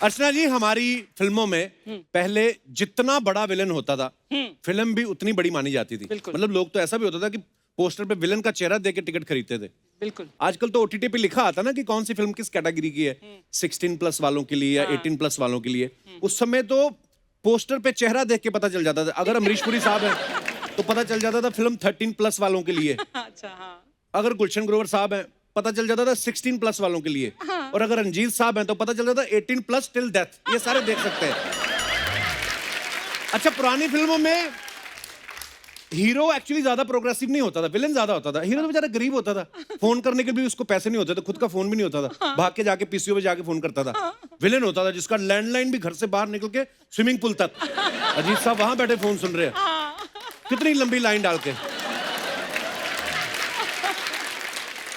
अर्चना जी, हमारी फिल्मों में पहले जितना बड़ा विलन होता था फिल्म भी उतनी बड़ी मानी जाती थी। मतलब लोग तो ऐसा भी होता था कि पोस्टर पे विलन का चेहरा देख के टिकट खरीदते थे। बिल्कुल। आजकल तो ओटीटी पे लिखा आता ना कि कौन सी फिल्म किस कैटेगरी की है, 16+ वालों के लिए या 18+ वालों के लिए। उस समय तो पोस्टर पे चेहरा देख के पता चल जाता था। अगर अमरीश पुरी साहब हैं तो पता चल जाता था फिल्म 13+ वालों के लिए। अच्छा, हाँ। अगर गुलशन ग्रोवर साहब हैं पता चल जाता था 16+ वालों के लिए। और अगर रंजीत साहब हैं तो पता चल जाता था 18+ टिल डेथ। ये सारे देख सकते हैं। अच्छा, पुरानी फिल्मों में हीरो एक्चुअली ज्यादा प्रोग्रेसिव नहीं होता था, विलेन ज्यादा होता था। हीरो तो बेचारा गरीब होता था, फोन करने के भी उसको पैसे नहीं होते थे, खुद का फोन भी नहीं होता था, भाग के जाके पीसीओ पे जाके फोन करता था। विलेन होता था जिसका लैंडलाइन भी घर से बाहर निकल के स्विमिंग पूल तक। अजीत साहब वहां बैठे फोन सुन रहे हैं, कितनी लंबी लाइन डाल के।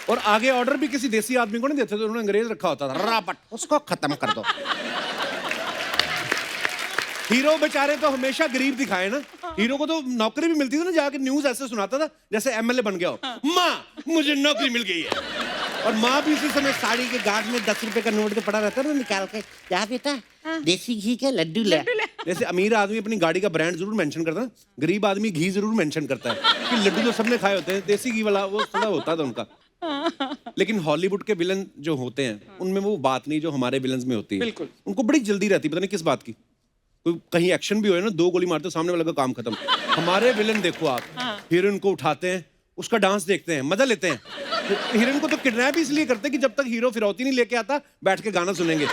और आगे ऑर्डर भी किसी देसी आदमी को नहीं देते थे, उन्होंने अंग्रेज रखा होता था, रापट उसको खत्म कर दो। हीरो बेचारे तो हमेशा गरीब दिखाए ना। हीरो को तो नौकरी भी मिलती थी ना, जाके न्यूज ऐसे सुनाता था जैसे एमएलए बन गया हो। माँ मुझे नौकरी मिल गई है। और माँ भी इसी समय साड़ी के गार्ड में 10 रुपए का नोट के पड़ा रहता है ना, निकाल के, क्या बेटा देसी घी के लड्डू ले। जैसे अमीर आदमी अपनी गाड़ी का ब्रांड जरूर मेंशन करता है, गरीब आदमी घी जरूर मेंशन करता है कि लड्डू तो सबने खाए होते हैं, देसी घी वाला वो थोड़ा होता था उनका। लेकिन हॉलीवुड के विलन जो होते हैं उनमें वो बात नहीं जो हमारे विलन्स में होती है। उनको बड़ी जल्दी रहती है, पता नहीं किस बात की। कोई कहीं एक्शन भी हो ना, 2 गोली मारते सामने वाले का काम खत्म। हमारे विलन देखो आप, हीरोइन को उठाते हैं, उसका डांस देखते हैं, मजा लेते हैं। हीरोइन को तो किडनैप इसलिए करते हैं कि जब तक हीरो फिरौती नहीं लेके आता बैठ के गाना सुनेंगे।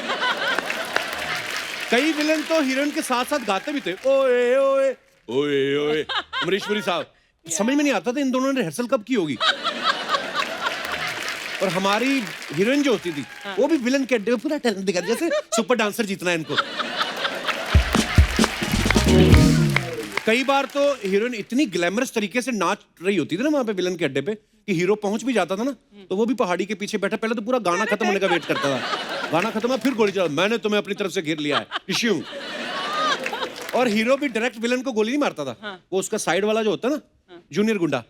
कई विलन तो हीरोइन के साथ साथ गाते भी थे, ओए ओए ओए ओए। अमरीश पुरी साहब, समझ में नहीं आता था इन दोनों ने रिहर्सल कब की होगी। और हमारी हीरोइन जो होती थी वो भी विलन के अड्डे में पूरा टैलेंट दिखाती, जैसे सुपर डांसर जीतना है इनको। कई बार तो हीरोइन इतनी ग्लैमरस तरीके से नाच रही होती थी ना वहां पे विलन के अड्डे पे कि हीरो पहुंच भी जाता था ना तो वो भी पहाड़ी के पीछे बैठा, पहले तो पूरा गाना खत्म होने का वेट करता था। गाना खत्म हुआ फिर गोली चला, मैंने तुम्हें अपनी तरफ से घेर लिया है, इश्यू। और हीरो भी डायरेक्ट विलन को गोली नहीं मारता था, वो उसका साइड वाला जो होता ना जूनियर गुंडा,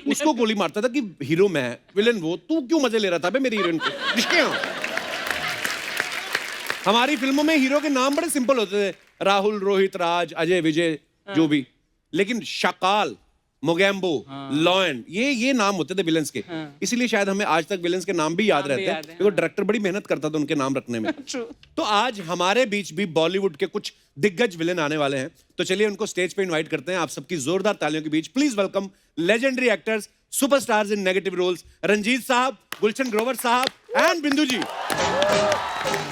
उसको गोली मारता था कि हीरो मैं, विलन वो, तू क्यों मजे ले रहा था बे मेरी हीरोइन के। हमारी फिल्मों में हीरो के नाम बड़े सिंपल होते थे, राहुल, रोहित, राज, अजय, विजय, जो भी। लेकिन शाकाल, मोगैम्बो, लॉयन, ये नाम होते थे विलन्स के। इसीलिए शायद हमें आज तक विलन्स के नाम भी याद रहते हैं, क्योंकि डायरेक्टर बड़ी मेहनत करता था उनके नाम रखने में। तो आज हमारे बीच भी बॉलीवुड के कुछ दिग्गज विलन आने वाले हैं, तो चलिए उनको स्टेज पे इनवाइट करते हैं। आप सबकी जोरदार तालियों के बीच please welcome legendary actors, superstars in negative roles, Ranjeet साहब, गुलशन ग्रोवर साहब एंड बिंदु जी।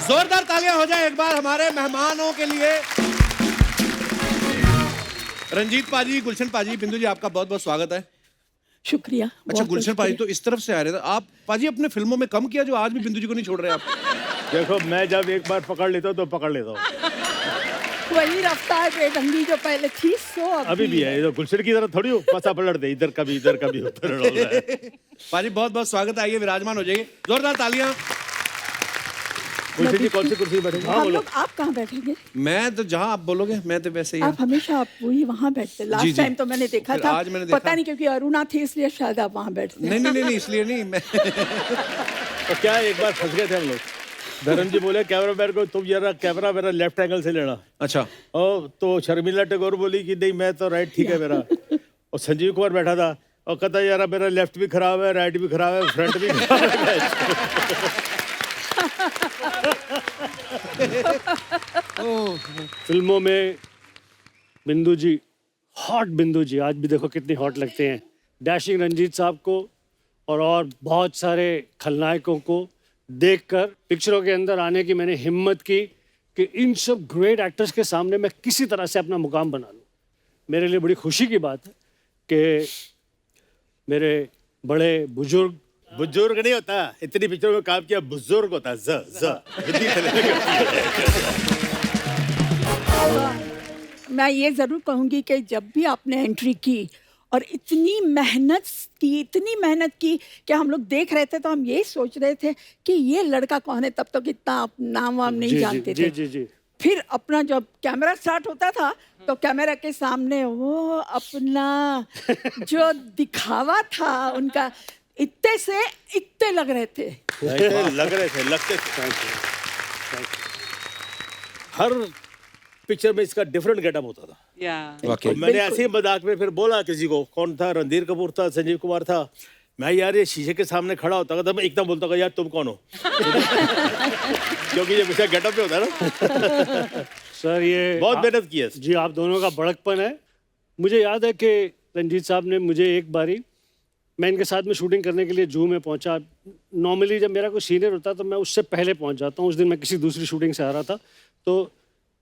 जोरदार तालियां हो जाए एक बार हमारे मेहमानों के लिए। रंजीत पाजी, गुलशन पाजी, बिंदु जी, आपका बहुत बहुत स्वागत है। शुक्रिया। अच्छा, गुलशन पाजी तो इस तरफ से आ रहे थे आप। पाजी अपने फिल्मों में कम किया जो आज भी बिंदु जी को नहीं छोड़ रहे आप। देखो, मैं जब एक बार पकड़ लेता हूँ तो पकड़ लेता हूँ। वही रफ्तार बेढंगी जो पहले थी सो अभी भी है। ये तो गुलशन की तरह थोड़ी हो, पसा पलट दे, इधर कभी उधर। पाजी बहुत बहुत स्वागत है, आइए विराजमान हो जाइए। जोरदार तालियां। गुलशन जी कौन सी कुर्सी पे बैठेंगे? हम लोग, आप कहाँ बैठेंगे? मैं तो जहाँ आप बोलोगे मैं तो वैसे ही। आप हमेशा आप वही वहाँ बैठते। लास्ट टाइम तो मैंने देखा था, आज मैंने देखा। पता नहीं क्योंकि अरुणा थी इसलिए शायद आप वहाँ बैठते। नहीं इसलिए नहीं मैं। तो क्या एक बार फंस गए थे हम लोग। धर्म जी बोले कैमरा मैन को, तुम जरा कैमरा मेरा लेफ्ट एंगल से लेना। अच्छा। और तो शर्मिला टैगोर बोली कि नहीं मैं तो राइट ठीक है मेरा। और संजीव कुमार बैठा था और कहता यार मेरा लेफ्ट भी खराब है, राइट भी खराब है, फ्रंट भी खराब है। फिल्मों में बिंदु जी, हॉट बिंदु जी, आज भी देखो कितनी हॉट लगते हैं। डैशिंग रंजीत साहब को और बहुत सारे खलनायकों को देखकर पिक्चरों के अंदर आने की मैंने हिम्मत की कि इन सब ग्रेट एक्टर्स के सामने मैं किसी तरह से अपना मुकाम बना लूं। मेरे लिए बड़ी खुशी की बात है कि मेरे बड़े बुजुर्ग नहीं होता, इतनी पिक्चरों में काम किया, बुजुर्ग होता है। मैं ये जरूर कहूँगी कि जब भी आपने एंट्री की और इतनी मेहनत की कि हम लोग देख रहे थे तो हम ये सोच रहे थे कि ये लड़का कौन है। तब तक इतना नाम वाम नहीं जानते थे। जी। फिर अपना जब कैमरा स्टार्ट होता था तो कैमरा के सामने वो अपना जो दिखावा था उनका, इतने से इतने लगते थे। हर पिक्चर में इसका डिफरेंट गेटअप होता था। वाकई तो मैंने ऐसे ही मजाक में फिर बोला किसी को, कौन था, रणधीर कपूर था, संजीव कुमार था, मैं यार ये शीशे के सामने खड़ा होता था, मैं एकदम बोलता था यार तुम कौन हो क्योंकि ये मुझे गेटअप में होता है ना। सर ये बहुत मेहनत की है। जी आप दोनों का बड़कपन है। मुझे याद है कि रंजीत साहब ने मुझे एक बारी, मैं इनके साथ में शूटिंग करने के लिए जू में पहुंचा। नॉर्मली जब मेरा कोई सीनियर होता तो मैं उससे पहले पहुंच जाता हूँ। उस दिन मैं किसी दूसरी शूटिंग से आ रहा था तो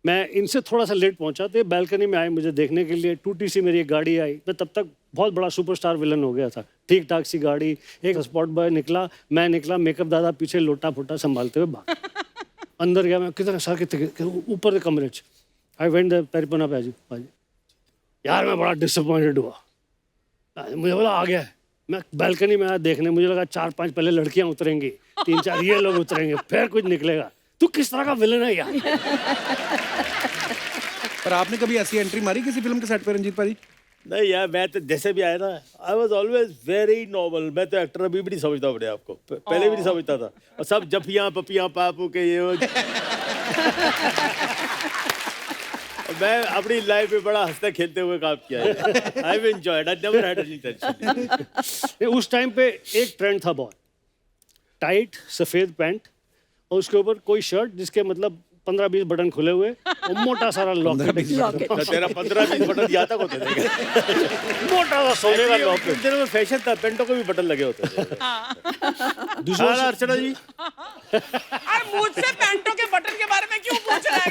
मैं इनसे थोड़ा सा लेट पहुंचा। तो ये बैल्कनी में आए मुझे देखने के लिए। टूटी सी मेरी एक गाड़ी आई। मैं तब तक बहुत बड़ा सुपरस्टार विलन हो गया था। ठीक ठाक सी गाड़ी, एक स्पॉट बॉय निकला, मैं निकला, मेकअप दादा पीछे लोटा फोटा संभालते हुए भाग। अंदर गया मैं, कितने सर कितने ऊपर के कमरे च आई वेंट द पेरिपना पे भाजी यार मैं बड़ा डिसअपॉइंटेड हुआ। मुझे बोला आ गया है। मैं बैल्कनी में आया देखने, मुझे लगा 4-5 पहले लड़कियां उतरेंगी, 3-4 ये लोग उतरेंगे, फिर कुछ निकलेगा। तू किस तरह का विलन है यार। पर आपने कभी ऐसी एंट्री मारी किसी फिल्म के सेट पे रंजीत भाई? नहीं यार, मैं तो जैसे भी आया ना, आई वॉज ऑलवेज वेरी नॉर्मल। मैं तो एक्टर अभी भी नहीं समझता अपने आप को, पहले भी नहीं समझता था। और सब जफियां पपियां पापू के ये मैं अपनी लाइफ में बड़ा हंसते खेलते हुए काम किया है। I have enjoyed, I never had any tension. उस टाइम पे एक ट्रेंड था बहुत, टाइट सफेद पैंट और उसके ऊपर कोई शर्ट जिसके मतलब 15-20 बटन खुले हुए और मोटा सारा लॉकेट। तो तेरा 15-20 बटन यहाँ तक होते थे। मोटा सा सोने का लॉकेट। उस दिनों में फैशन था, पेंटों को भी बटन लगे होते थे। दूसरा अर्चना जी, अरे मुझसे पैंटों के बटन के बारे में क्यों पूछ रहा है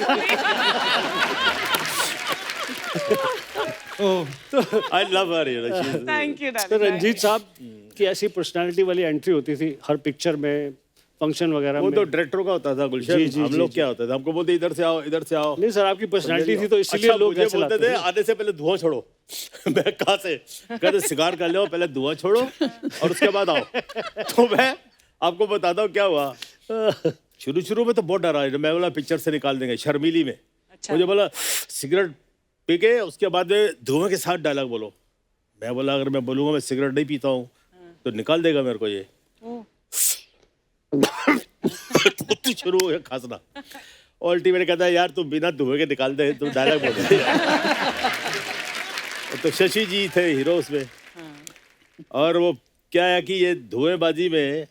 I love her, you know. Thank you तो रंजीत साहब की ऐसी पर्सनालिटी वाली एंट्री होती थी हर पिक्चर में, फंक्शन वगैरह वो में। तो डायरेक्टरों का होता था गुलशन। जी, जी, हम जी, लोग जी। क्या होता था, हमको बोलते इधर से आओ, इधर से आओ। नहीं सर, आपकी पर्सनालिटी थी तो इसीलिए अच्छा, लोग मुझे ऐसे बोलते लाते थे थे। आने से पहले धुआं छोड़ो। मैं कहाँ से, कहते सिगार कर लो, पहले धुआं छोड़ो और उसके बाद आओ। तो मैं आपको बताता हूँ क्या हुआ। शुरू में तो बहुत डरा, मैं बोला पिक्चर से निकाल देंगे, शर्मीली में। मुझे बोला सिगरेट पी के उसके बाद धुआं के साथ डायलॉग बोलो। मैं बोला अगर मैं बोलूंगा मैं सिगरेट नहीं पीता हूँ तो निकाल देगा मेरे को ये। तो शुरू हो गया खांसना। अल्टीमेट कहता है यार तुम बिना धुएं के निकाल दे, तुम डायलॉग बोल। तो शशि जी थे हीरो उसमें। और वो क्या है कि ये धुएंबाजी में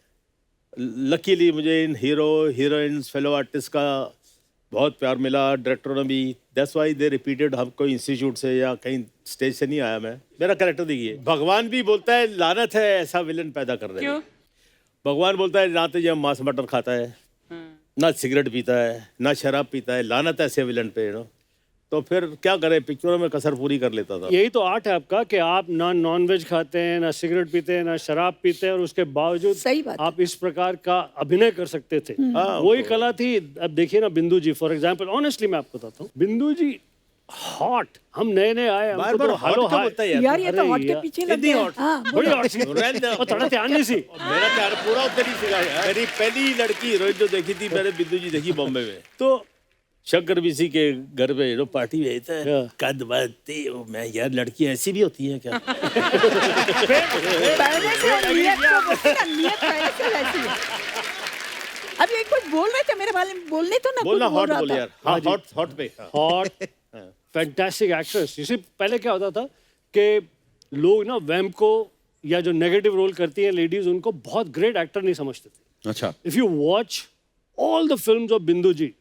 लकीली मुझे इन हीरो हीरोइंस फेलो आर्टिस्ट का बहुत प्यार मिला, डायरेक्टरों ने भी। That's why they repeated. हम कोई इंस्टीट्यूट से या कहीं स्टेज से नहीं आया मैं, मेरा कैरेक्टर देखिए। भगवान भी बोलता है लानत है ऐसा विलन पैदा कर रहे हैं। भगवान बोलता है ना तो ये मांस मटन खाता है, ना सिगरेट पीता है, ना शराब पीता है, लानत है ऐसे विलन पे, नो। तो फिर क्या करें, पिक्चरों में कसर पूरी कर लेता था। यही तो आर्ट है आपका कि आप ना नॉन वेज खाते हैं, ना सिगरेट पीते हैं, ना शराब पीते हैं और उसके बावजूद सही बात है। आप इस प्रकार का अभिनय कर सकते थे। वही कला थी। अब देखिए ना बिंदु जी फॉर एग्जांपल, ऑनेस्टली मैं आपको बताता हूँ, बिंदु जी हॉट। हम नए नए आए, हमको बार-बार तो हॉट हेलो कब हाय। होता है यार ये तो अरे हॉट के यार, पीछे लग इतनी गए। हॉट। हाँ, बड़ी हॉट सी रहने दो। और थोड़ा ध्यान नहीं सी। मेरा प्यार पूरा उधर ही सीखा है। मेरी पहली लड़की हीरोइन जो देखी थी मैंने, बिंदु जी देखी बॉम्बे में। तो शंकर बीसी के घर पे हीरो पार्टी में था, कद बाती मैं यार लड़की ऐसी भी होती है क्या? पहले से नियत तो बोलते ना, नियत पहले से वैसी है। अब ये कुछ बोल रहे थे मेरे बारे में, बोलने तो ना बोलना कुछ बोल हॉट रहा बोल था। यार। हाँ हॉट हॉट पे। Hot fantastic actress. इसी पहले क्या होता था कि लोग ना वैम्प को या जो नेगेटिव रोल करती हैं लेडीज, उनको बहुत ग्रेट एक्टर नहीं समझते थे। अच्छा। If you watch all the films of बिंदु जी,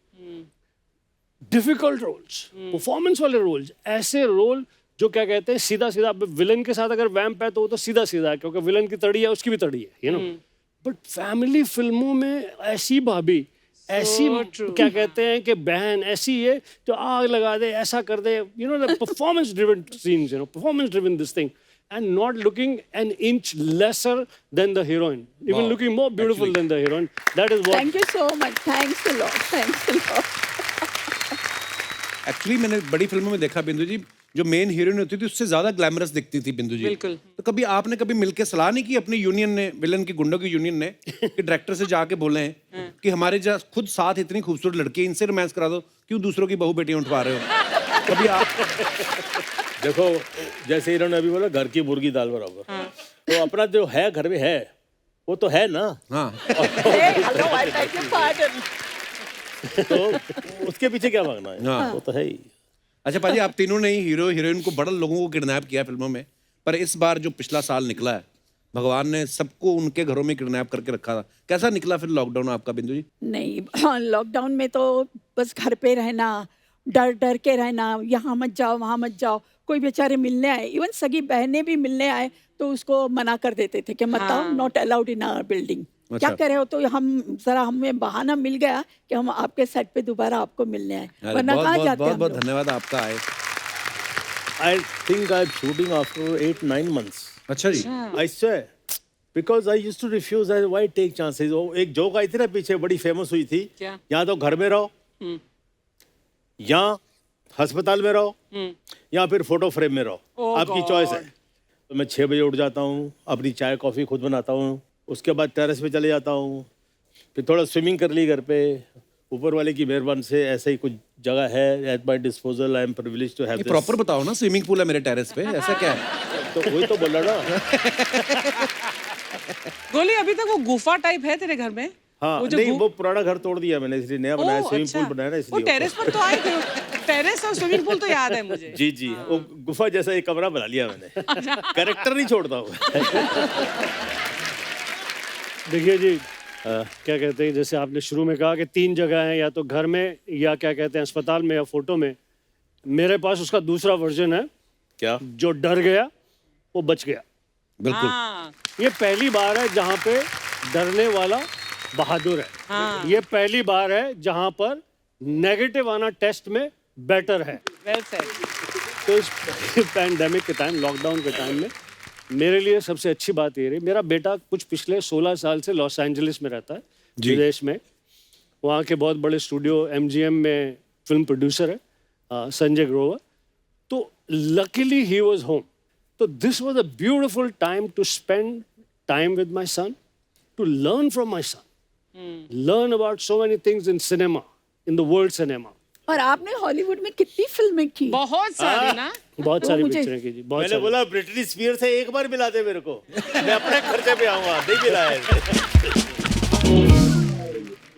डिफिकल्ट रोल्स, परफॉर्मेंस वाले रोल्स, ऐसे रोल जो क्या कहते हैं सीधा सीधा। विलन के साथ अगर वैम्प है तो वो तो सीधा सीधा है क्योंकि विलन की तड़ी है, उसकी भी तड़ी है, यू नो। बट फैमिली फिल्मों में ऐसी भाभी, ऐसी क्या कहते हैं कि बहन ऐसी है जो आग लगा दे, ऐसा कर दे, you know, the performance driven scenes, you know, performance driven this thing, and not looking an inch lesser than the heroine, even Wow. looking more beautiful than the heroine. That is what. Thank you so much. Thanks a lot. Thanks a lot. Actually मैंने बड़ी फिल्मों में देखा बिंदु जी, जो main heroine होती थी उससे ज्यादा ग्लैमरस दिखती थी बिंदु जी। बिल्कुल। तो कभी आपने कभी मिलके सलाह नहीं की अपनी यूनियन ने, विलन की गुंडों की यूनियन ने, कि डायरेक्टर से जाके बोले कि हमारे खुद साथ इतनी खूबसूरत लड़की है, इनसे रोमांस करा दो, क्यों दूसरों की बहू बेटियां उठवा रहे हो? कभी आप देखो जैसे इन्होंने अभी बोला घर की मुर्गी दाल बराबर, तो अपना जो है घर में है वो तो है ना। हाँ Hey, hello, I beg your pardon. तो उसके पीछे क्या भागना है, हाँ। वो तो है ही। अच्छा पाजी, आप तीनों ने ही हीरो हीरोइन को बड़ा लोगों को किडनैप किया फिल्मों में, पर इस बार जो पिछला साल निकला है, भगवान ने सबको उनके घरों में किडनैप करके रखा था। कैसा निकला फिर लॉकडाउन आपका बिंदु जी? नहीं, हाँ, लॉकडाउन में तो बस घर पे रहना, डर डर के रहना, यहाँ मत जाओ वहाँ मत जाओ। कोई बेचारे मिलने आए, इवन सगी बहनें भी मिलने आए तो उसको मना कर देते थे कि मत आओ, not allowed in our building. क्या अच्छा। करे हो, तो हमें बहाना मिल गया कि हम आपके सेट पे दोबारा आपको मिलने आए, अरे वरना बहुत कहाँ बहुत जाते बहुत हम बहुत लोग। धन्यवाद आपका आए। I think I'm shooting after 8-9 months. अच्छा जी। I swear. Because I used to refuse. Why take chances? वो एक जोक आई थी ना पीछे, बड़ी फेमस हुई थी। क्या? या तो घर में रहो, या अस्पताल में रहो, या फिर फोटो फ्रेम में रहो। Oh आपकी God. चॉइस है। तो मैं 6 बजे उठ जाता हूँ, अपनी चाय कॉफी खुद बनाता हूँ, उसके बाद टेरेस पे चले जाता हूँ, फिर थोड़ा स्विमिंग कर ली घर पे। ऊपर वाले की मेहरबानी से ऐसे ही कुछ जगह है at my disposal. I am privileged to have ये दिस। प्रॉपर बताओ ना, स्विमिंग पूल है मेरे टेरेस पे, ऐसा क्या है? तो वही तो बोल रहा ना। गोली, अभी तक वो गुफा टाइप है तेरे घर में? हाँ, वो जो नहीं वो पुराना घर तोड़ दिया मैंने, इसलिए नया बनाया, स्विमिंग अच्छा। पूल बनाया ना वो इसलिए। टेरेस पर तो आए थे, टेरेस और स्विमिंग पूल तो याद है मुझे। जी जी, वो गुफा जैसा एक कमरा बना लिया मैंने। कैरेक्टर नहीं छोड़ता हूँ। देखिए जी, क्या कहते हैं, जैसे आपने शुरू में कहा कि 3 जगह हैं, या तो घर में, या क्या कहते हैं अस्पताल में, या फोटो में। मेरे पास उसका दूसरा वर्जन है। क्या? जो डर गया वो बच गया। बिल्कुल। हाँ, ये पहली बार है जहाँ पे डरने वाला बहादुर है। हाँ। ये पहली बार है जहाँ पर नेगेटिव आना टेस्ट में बेटर है। Well said. तो इस पैंडेमिक के टाइम, लॉकडाउन के टाइम में मेरे लिए सबसे अच्छी बात ये रही, मेरा बेटा कुछ पिछले 16 साल से लॉस एंजलिस में रहता है, विदेश में। वहाँ के बहुत बड़े स्टूडियो MGM में फिल्म प्रोड्यूसर है, संजय ग्रोवर। तो लकीली ही वाज होम। तो this was a beautiful time to spend time with my son, to learn from my son, learn about so many things in cinema, in the world cinema. और आपने Hollywood में कितनी फिल्में की? बहुत सारी ना। बहुत तो सारी मुझे- पिक्चरें की जी, बहुत मैंने सारी। बोला ब्रिटनी स्पीयर से एक बार मिला दे मेरे को, मैं अपने खर्चे पे आऊंगा। नहीं मिला है।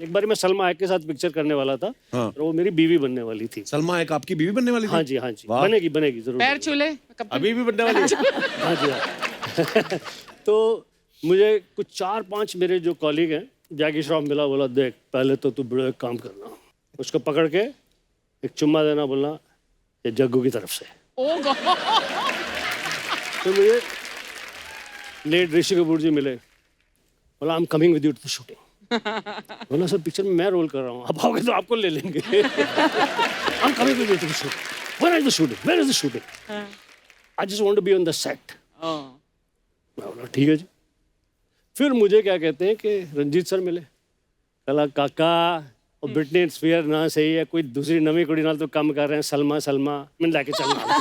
एक बार मैं सलमा हैक के साथ पिक्चर करने वाला था, हाँ। और वो मेरी बीवी बनने वाली थी। सलमा एक आपकी बीवी बनने वाली थी? हाँ जी, हाँ जी, वाह। बनेगी बनेगी जरूर। पैर छूले कब? अभी भी बनने वाली है। हाँ जी, हाँ। तो मुझे कुछ 4-5 मेरे जो कॉलीग हैं, जैकी श्रॉफ मिला, बोला देख पहले तो तू बड़ा एक काम करना, उसको पकड़ के एक चुम्मा देना, बोलना ये जग्गू की तरफ से। Oh God. तो मुझे लेट ऋषि कपूर जी मिले, बोला I am coming with you to the shooting. बोला सर पिक्चर में मैं रोल कर रहा हूँ, आप आओगे तो आपको ले लेंगे। I am coming with you to the shooting. Where is the shooting? Where is the shooting? I just want to be on the set. मैं बोला ठीक है जी। फिर मुझे क्या कहते हैं कि रंजीत सर मिले, कला काका और ब्रिटनी स्पीयर ना सही है, कोई दूसरी नवी कुड़ी नाल तो काम कर रहे हैं, सलमा सलमा मैं लेके चलना।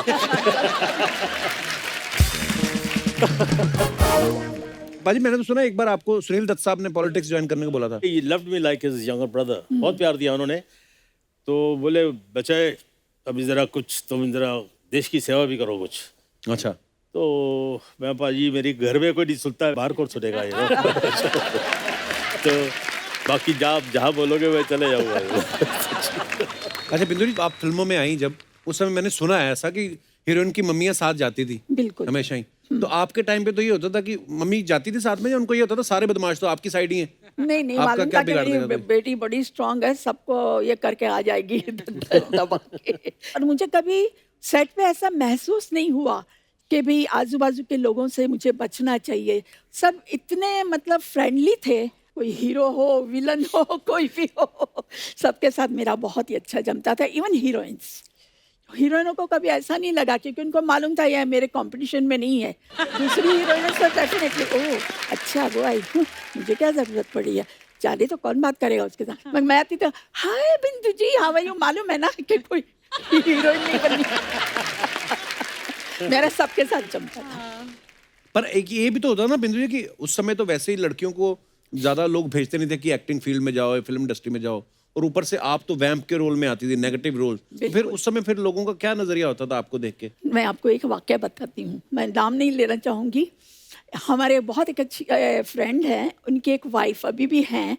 बाजी, मैंने तो सुना एक बार आपको सुनील दत्त साहब ने पॉलिटिक्स ज्वाइन करने को बोला था। He loved me like his younger brother. बहुत प्यार दिया उन्होंने। तो बोले बच्चे अभी जरा कुछ तुम जरा देश की सेवा भी करो कुछ। अच्छा। तो मैं पाजी मेरी घर में कोई नहीं सुनता है, बाहर कौन सुनेगा ये। तो बाकी जहाँ बोलोगे मैं चले जाऊँगा। अच्छा बिंदु जी, आप फिल्मों में आई जब, उस समय मैंने सुना है ऐसा कि हीरोइन की मम्मियाँ साथ जाती थी बिल्कुल। हमेशा ही। तो आपके टाइम पे तो ये होता था कि मम्मी जाती थी साथ में, या उनको ये होता था सारे बदमाश तो आपकी साइड ही हैं? नहीं नहीं, आपका मालूम क्या था कि बिगाड़ मेरी देगा कोई? बेटी बड़ी स्ट्रांग है, सबको ये करके आ जाएगी दबा के। और मुझे कभी सेट पे ऐसा महसूस नहीं हुआ कि भाई आजू बाजू के लोगों से मुझे बचना चाहिए। सब इतने मतलब फ्रेंडली थे, कोई हीरो हो विलन हो कोई भी हो, सबके साथ मेरा बहुत ही अच्छा जमता था। इवन हीरोइनों को कभी ऐसा नहीं लगा, क्योंकि उनको मालूम था ये मेरे कंपटीशन में नहीं है। दूसरी हीरोइनों से डेफिनेटली ओह अच्छा वो आई, मुझे क्या जरूरत पड़ी है, जाने तो कौन बात करेगा उसके साथ। मैं आती तो हाय बिंदु जी, हाँ भाई मालूम है ना कि कोई हीरोइन नहीं बननी। मेरा सबके साथ जमता था। पर एक ये भी तो होता ना बिंदु जी कि उस समय तो वैसे ही लड़कियों को ज्यादा लोग भेजते नहीं थे कि एक्टिंग फील्ड में जाओ, फिल्म इंडस्ट्री में जाओ, और ऊपर से आप तो वैम्प के रोल में आती थी, नेगेटिव रोल। तो फिर उस समय फिर लोगों का क्या नजरिया होता था आपको देख के? मैं आपको एक वाक्य बताती हूँ, मैं नाम नहीं लेना चाहूँगी। हमारे बहुत एक अच्छी फ्रेंड है, उनकी एक वाइफ अभी भी हैं।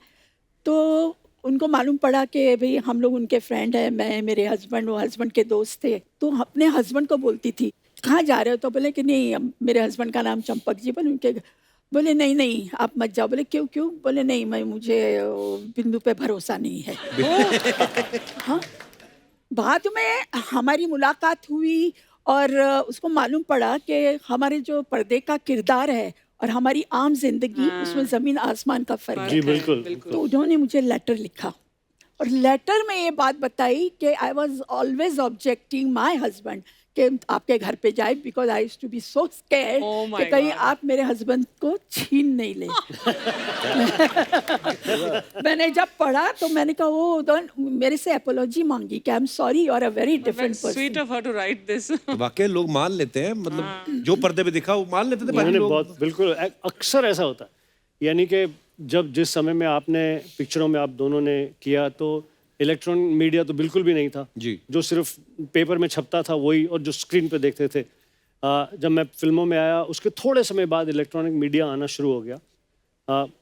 तो उनको मालूम पड़ा कि भाई हम लोग उनके फ्रेंड हैं, मैं, मेरे हस्बैंड, वो हस्बैंड के दोस्त थे, तो अपने हस्बैंड को बोलती थी कहाँ जा रहे हो, तो बोले कि नहीं, मेरे हस्बैंड का नाम चंपक जी, बोले उनके, बोले नहीं नहीं आप मत जाओ, बोले क्यों क्यों, बोले नहीं मुझे बिंदु पे भरोसा नहीं है। हाँ, बाद में हमारी मुलाकात हुई और उसको मालूम पड़ा कि हमारे जो पर्दे का किरदार है और हमारी आम जिंदगी, उसमें जमीन आसमान का फर्क जी है। बिल्कुल। तो उन्होंने मुझे लेटर लिखा और लेटर में ये बात बताई कि I was always objecting my husband कि आपके घर पे जाए, because I used to be so scared Oh my कि कहीं God. आप मेरे हस्बैंड को छीन नहीं ले। मैंने जब पढ़ा तो मैंने कहा वो मेरे से अपोलॉजी मांगी कि I am sorry, you are a very different sweet person. Of her to write this. तो वाकई लोग मान लेते हैं, मतलब जो पर्दे पे दिखा वो मान लेते थे बाकी मैंने लोग। बहुत बिल्कुल अक्सर ऐसा होता है, यानी कि जब जिस समय में आपने पिक्चरों में आप दोनों ने किया तो इलेक्ट्रॉनिक मीडिया तो बिल्कुल भी नहीं था जी। जो सिर्फ पेपर में छपता था वही, और जो स्क्रीन पे देखते थे। जब मैं फिल्मों में आया उसके थोड़े समय बाद इलेक्ट्रॉनिक मीडिया आना शुरू हो गया।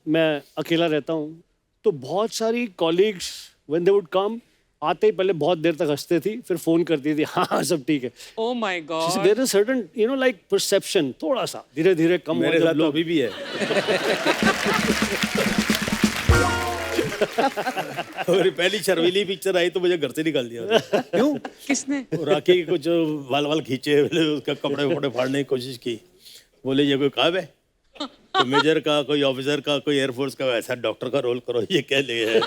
मैं अकेला रहता हूँ तो बहुत सारी colleagues when they would come, आते ही पहले बहुत देर तक हंसते थी, फिर फोन करती थी हाँ हाँ सब ठीक है। Oh my God. There is certain like perception थोड़ा सा धीरे धीरे कम मेरे हुआ साथ जब तो लोग अभी भी है। मेरी पहली शर्मीली पिक्चर आई तो मुझे घर से निकाल दिया। क्यों? किसने? वो राखी के कुछ वाल वाल खींचे, बोले उसका कपड़े वपड़े फाड़ने की कोशिश की, बोले ये कोई काम है, कोई मेजर का, कोई ऑफिसर का, कोई एयरफोर्स का, ऐसा डॉक्टर का रोल करो, ये क्या ले है?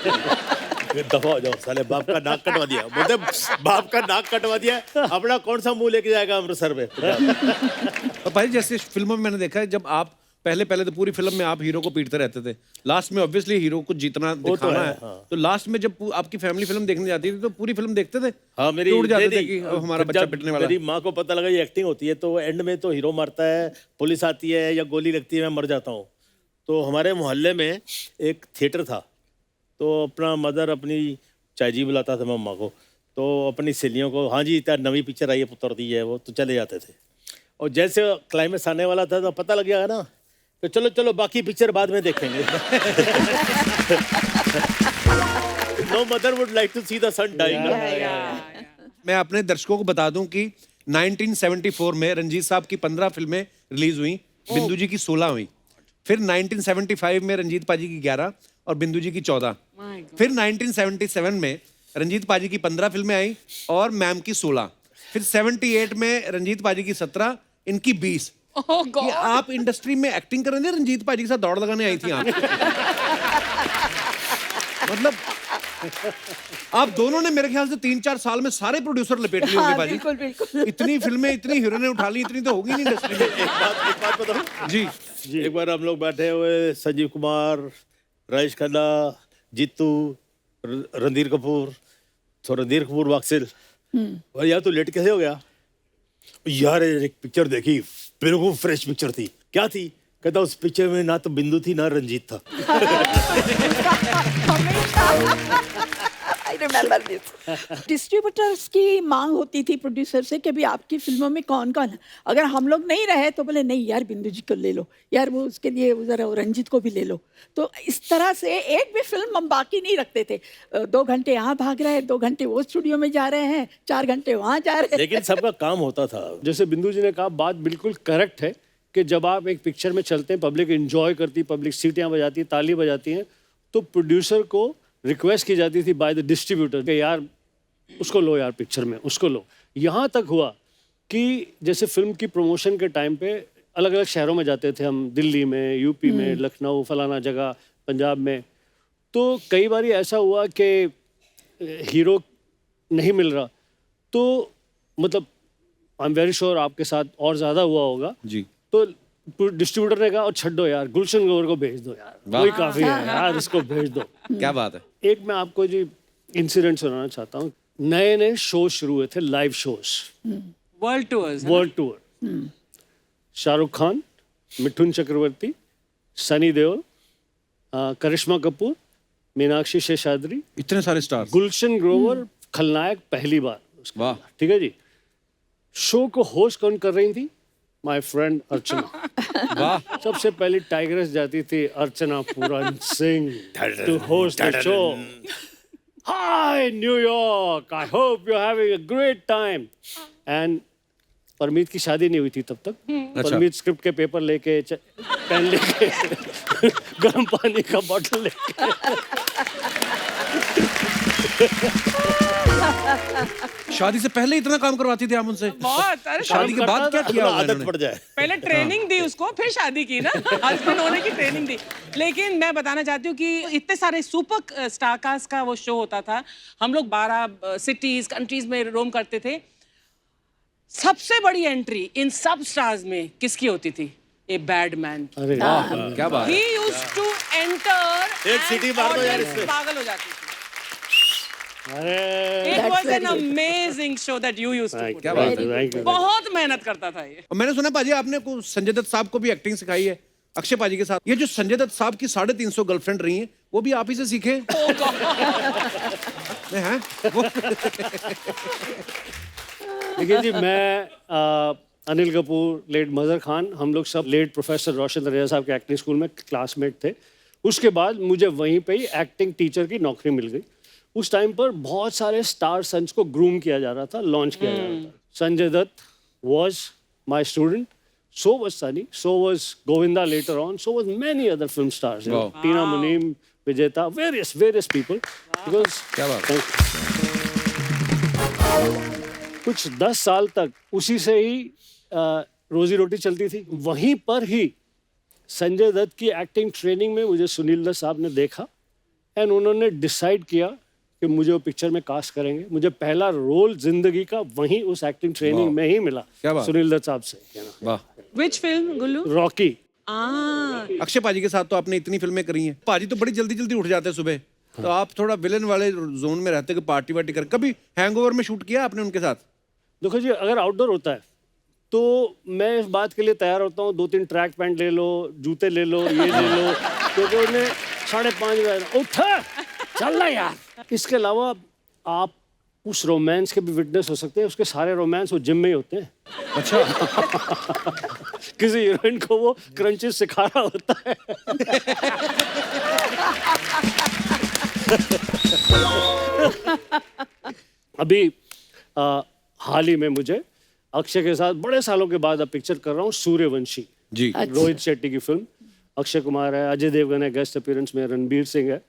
दफा हो जाओ साले, बाप का नाक कटवा दिया, बोलते बाप का नाक कटवा दिया, अपना कौन सा मुंह लेके जाएगा अमृतसर में। और भाई जैसे फिल्मों में मैंने देखा है, जब आप पहले तो पूरी फिल्म में आप हीरो को पीटते रहते थे, लास्ट में ऑब्वियसली हीरो को जीतना दिखाना है, हाँ। तो लास्ट में जब आपकी फैमिली फिल्म देखने जाती थी तो पूरी फिल्म देखते थे? हाँ मेरी टूट जाते नहीं, थे कि अब हमारा जब बच्चा पिटने वाला मेरी है। माँ को पता लगा ये एक्टिंग होती है तो एंड में तो हीरो मारता है, पुलिस आती है या गोली लगती है, मैं मर जाता हूँ। तो हमारे मोहल्ले में एक थिएटर था, तो अपना मदर अपनी चाची बुलाता था मम्मा को, तो अपनी सहेलियों को, हाँ जी इतना नवी पिक्चर आई है पुत्र दी है वो, तो चले जाते थे। और जैसे क्लाइमेक्स आने वाला था तो पता लग गया ना, तो चलो चलो बाकी पिक्चर बाद में देखेंगे। No mother would like to see the son dying. मैं अपने दर्शकों को बता दूं कि 1974 में रंजीत साहब की 15 फिल्में रिलीज हुई, बिंदु जी की 16 हुई। फिर 1975 में रंजीत पाजी की 11 और बिंदु जी की 14। फिर 1977 में रंजीत पाजी की 15 फिल्में आई और मैम की 16। फिर 78 में रंजीत पाजी की 17, इनकी 20। ओह कि गॉड। आप इंडस्ट्री में एक्टिंग कर रहे थे, रंजीत पाजी के साथ दौड़ लगाने आई थी आप। मतलब आप दोनों ने मेरे ख्याल से 3-4 साल में सारे प्रोड्यूसर लपेट लिए होंगे हाँ, पाजी। बिल्कुल बिल्कुल। इतनी फिल्में, इतनी हीरोइनें उठा ली, इतनी तो होगी नहीं इंडस्ट्री में। एक बात बताऊं जी एक बार हम लोग बैठे हुए, संजीव कुमार, राजेश खन्ना, जीतू, रणधीर कपूर, तो रणधीर कपूर वाक्सिल, और यार तू लेट कैसे हो गया? यार एक पिक्चर देखी, बिल्कुल फ्रेश पिक्चर थी। क्या थी? कहता उस पिक्चर में ना तो बिंदु थी ना रंजीत था। I remember this. डिस्ट्रीब्यूटर्स की मांग होती थी प्रोड्यूसर से कि भी आपकी फिल्मों में कौन कौन है, अगर हम लोग नहीं रहे तो बोले नहीं यार बिंदु जी को ले लो, यार वो उसके लिए जरा रंजीत को भी ले लो। तो इस तरह से एक भी फिल्म हम बाकी नहीं रखते थे। 2 घंटे यहाँ भाग रहे हैं, 2 घंटे वो स्टूडियो में जा रहे हैं, 4 घंटे वहाँ जा रहे हैं। लेकिन सबका काम होता था। जैसे बिंदु जी ने कहा, बात बिल्कुल करेक्ट है कि जब आप एक पिक्चर में चलते हैं, पब्लिक एंजॉय करती, पब्लिक सीटियाँ बजाती है, ताली बजाती हैं, तो प्रोड्यूसर को रिक्वेस्ट की जाती थी बाय द डिस्ट्रीब्यूटर कि यार उसको लो, यार पिक्चर में उसको लो। यहाँ तक हुआ कि जैसे फिल्म की प्रमोशन के टाइम पे अलग अलग शहरों में जाते थे हम, दिल्ली में, यूपी में, लखनऊ, फलाना जगह, पंजाब में। तो कई बार ऐसा हुआ कि हीरो नहीं मिल रहा, तो मतलब आई एम वेरी श्योर आपके साथ और ज़्यादा हुआ होगा जी। तो डिस्ट्रीब्यूटर ने कहा और छड्डो यार, गुलशन ग्रोवर को भेज दो यार, वही काफी है यार, इसको भेज दो। क्या बात है। एक मैं आपको जी इंसिडेंट सुनाना चाहता हूँ। नए नए शो शुरू हुए थे, live shows, world tours. World tour. Shahrukh Khan, Mithun Chakraborty, Sunny Deol, Karisma Kapoor, Meenakshi Seshadri, इतने सारे स्टार्स। गुलशन ग्रोवर खलनायक पहली बार। वाह। ठीक है जी। शो को होस्ट कौन कर रही थी? My friend Archana. वाह। सबसे पहली टाइगर्स जाती थी Archana Puran Singh to host the show. Hi New York, I hope you are having a great time. And Parmeet की शादी नहीं हुई थी तब तक। परमीत स्क्रिप्ट के पेपर लेके पेन लेके गर्म पानी का बॉटल लेके शादी से पहले इतना काम करवाती थी आप उनसे? बहुत। अरे शादी के बाद क्या किया होगा आदत इन्होंने? पड़ जाए। पहले ट्रेनिंग दी उसको, फिर शादी की ना, हस्बैंड होने की ट्रेनिंग दी। लेकिन मैं बताना चाहती हूँ कि इतने सारे सुपर स्टार कास्ट का वो शो होता था, हम लोग 12 सिटीज कंट्रीज में रोम करते थे। सबसे बड़ी एंट्री इन सब स्टार्स में किसकी होती थी? A bad man. अरे क्या बात ही है। यूज्ड टू एंटर, एक सीटी मार दो यार इसमें। पागल हो जाती थी। अरे It was an amazing show that you used to put. क्या बात है। Thank you. बहुत मेहनत करता था ये। और मैंने सुना पाजी आपने को संजय दत्त साहब को भी एक्टिंग सिखाई है अक्षय पाजी के साथ। ये जो संजय दत्त साहब की 350 गर्लफ्रेंड रही हैं वो भी आप ही से सीखे हैं? देखिए जी, मैं अनिल कपूर, लेट मजहर खान, हम लोग सब लेट प्रोफेसर रोशन रजा साहब के एक्टिंग स्कूल में क्लासमेट थे। उसके बाद मुझे वहीं पे ही एक्टिंग टीचर की नौकरी मिल गई। उस टाइम पर बहुत सारे स्टार सन्स को ग्रूम किया जा रहा था, लॉन्च किया जा रहा था। Sanjay Dutt was my student, so was Sunny, so was Govinda later on, so was many other film stars. Wow. Tina Muneem, Vijeta, various people. Because क्या बात। कुछ 10 साल तक उसी से ही रोजी रोटी चलती थी। वहीं पर ही संजय दत्त की एक्टिंग ट्रेनिंग में मुझे सुनील दत्त साहब ने देखा एंड उन्होंने डिसाइड किया कि मुझे वो पिक्चर में कास्ट करेंगे। मुझे पहला रोल जिंदगी का वहीं उस एक्टिंग ट्रेनिंग में ही मिला, क्या बात। सुनील दत्त साहब से। वाह। Which film, Gullu? Rocky. Akshay पाजी के साथ तो आपने इतनी फिल्में करी हैं। पाजी तो बड़ी जल्दी जल्दी उठ जाते हैं सुबह। तो आप थोड़ा विलन वाले जोन में रहते कि पार्टी वार्टी कर। कभी हैंगओवर में शूट किया आपने उनके साथ? देखो जी, अगर आउटडोर होता है तो मैं इस बात के लिए तैयार होता हूँ, 2-3 ट्रैक पैंट ले लो, जूते ले लो, ये ले लो, क्योंकि उन्हें 5:30 बजे उठ चल रहा यार। इसके अलावा आप उस रोमांस के भी विटनेस हो सकते हैं। उसके सारे रोमांस वो जिम में ही होते हैं। अच्छा। किसी हीरोइन को वो क्रंचेस सिखा रहा होता है। अभी हाल ही में मुझे अक्षय के साथ बड़े सालों के बाद अब पिक्चर कर रहा हूँ, सूर्यवंशी जी। रोहित शेट्टी की फिल्म। अक्षय कुमार है, अजय देवगन है, गेस्ट अपीयरेंस में रणबीर सिंह है।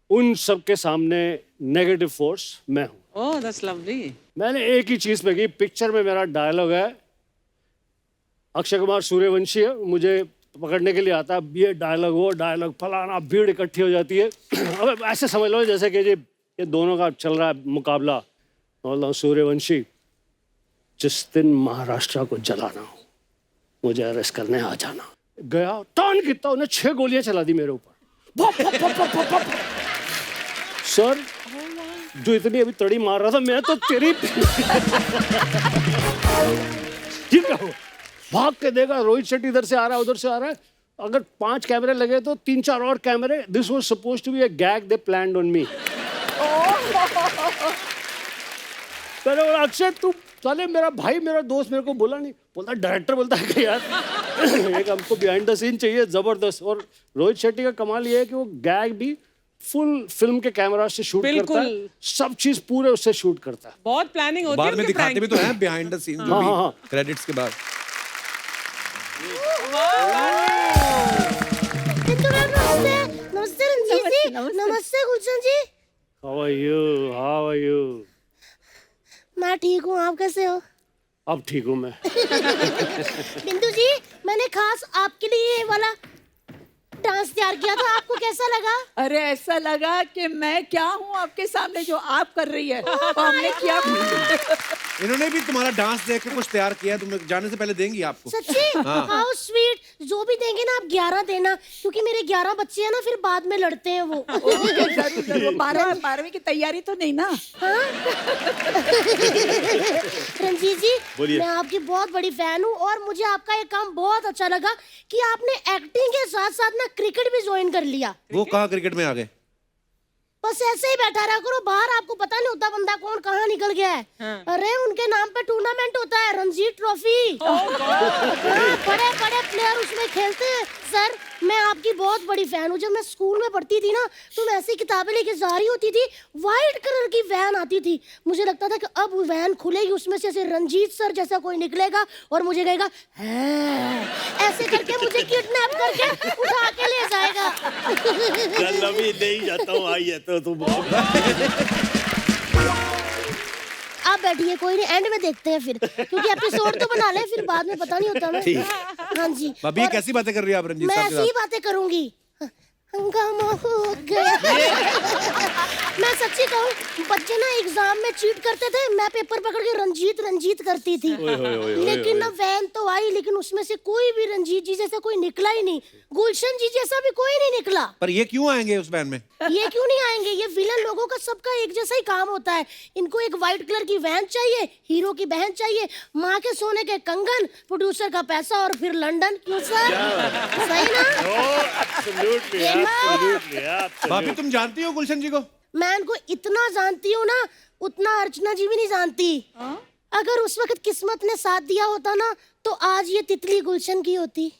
उन सब के सामने नेगेटिव फोर्स मैं हूँ। Oh, that's lovely. मैंने एक ही चीज पे की, पिक्चर में मेरा डायलॉग है, अक्षय कुमार सूर्यवंशी है, मुझे पकड़ने के लिए आता है, ये डायलॉग वो डायलॉग फलाना, भीड़ इकट्ठी हो जाती है। अब ऐसे समझ लो जैसे कि जी ये दोनों का चल रहा है मुकाबला। बोलता हूँ सूर्यवंशी, जिस दिन महाराष्ट्र को जलाना हो मुझे अरेस्ट करने आ जाना। गया, टर्न कितना, उन्हें 6 गोलियां चला दी मेरे ऊपर। भप, भप, भप, भप, भप, भप। सर, जो इतनी अभी तड़ी मार रहा था मैं तो तेरी ठीक है, भाग के देखा रोहित शेट्टी इधर से आ रहा है, उधर से आ रहा है। अगर 5 कैमरे लगे तो 3-4 और कैमरे। This was supposed to be a gag they planned on me. मैंने बोला अक्षय तू साले मेरा भाई मेरा दोस्त मेरे को बोला नहीं। बोलता डायरेक्टर बोलता है कि यार एक हमको बिहाइंड द सीन चाहिए जबरदस्त। और रोहित शेट्टी का कमाल ये है कि वो गैग भी फुल फिल्म के कैमरा से शूट करता है, सब चीज पूरे उससे शूट करता है। बहुत प्लानिंग होती है। बाद में उनकी दिखाते भी तो हैं बिहाइंड द सीन जो भी क्रेडिट्स के बाद। नमस्ते रंजीत जी। नमस्ते गुलशन जी। How are you? मैं ठीक हूँ, आप कैसे हो? अब ठीक हूँ मैं। बिंदु जी, मैंने खास आपके लिए ये वाला डांस तैयार किया था, आपको कैसा लगा? अरे ऐसा लगा कि मैं क्या हूँ आपके सामने, जो आप कर रही है वो हमने किया। इन्होंने भी तुम्हारा डांस देख के कुछ तैयार किया, तुम जाने से पहले देंगी आपको। सच्ची? How sweet. जो भी देंगे ना आप 11 देना, क्योंकि मेरे 11 बच्चे हैं ना, फिर बाद में लड़ते हैं वो। जरूर जरूर। 12वीं की तैयारी तो नहीं ना? हाँ? रंजीत जी, मैं आपकी बहुत बड़ी फैन हूँ और मुझे आपका ये काम बहुत अच्छा लगा कि आपने एक्टिंग के साथ साथ ना क्रिकेट भी ज्वाइन कर लिया। वो कहाँ क्रिकेट में आ गए? बस ऐसे ही बैठा रहा करो बाहर, आपको पता नहीं होता बंदा कौन कहाँ निकल गया है। अरे उनके नाम पे टूर्नामेंट होता है, रणजी ट्रॉफी। बड़े बड़े प्लेयर उसमें खेलते हैं। सर मैं आपकी बहुत बड़ी फैन हूँ। जब मैं स्कूल में पढ़ती थी ना तो मैं ऐसी किताबें लेके जा रही होती थी, व्हाइट कलर की वैन आती थी, मुझे लगता था कि अब वैन खुलेगी, उसमें से ऐसे रंजीत सर जैसा कोई निकलेगा और मुझे कहेगा ऐसे करके मुझे किडनैप करके उठा के ले जाएगा। कल अभी नहीं जाता हूँ, आई है तो तुम आप बैठिए, कोई नहीं, एंड में देखते हैं फिर, क्योंकि एपिसोड तो बना ले, फिर बाद में पता नहीं होता मैं। हाँ जी भाभी और कैसी बातें कर रही है आप रंजीत मैं साहब के ऐसी ही साथ? बातें करूंगी। हंगामा हो गया। मैं सच्ची कहूँ, बच्चे ना एग्जाम में चीट करते थे, मैं पेपर पकड़ के रंजीत रंजीत करती थी। लेकिन ना वैन तो आई, लेकिन उसमें से कोई भी रंजीत जी जैसा कोई निकला ही नहीं, गुलशन जी जैसा भी कोई नहीं निकला। पर ये क्यों आएंगे उस वैन में? ये क्यों नहीं आएंगे? ये विलन लोगों का सबका एक जैसा ही काम होता है। इनको एक व्हाइट कलर की वैन चाहिए, हीरो की बहन चाहिए, माँ के सोने के कंगन, प्रोड्यूसर का पैसा और फिर लंदन। क्यों सर? सही ना? भाभी तुम जानती हो गुलशन जी को? मैं इनको इतना जानती हूँ ना, उतना अर्चना जी भी नहीं जानती। अगर उस वक्त किस्मत ने साथ दिया होता ना तो आज ये तितली गुलशन की होती।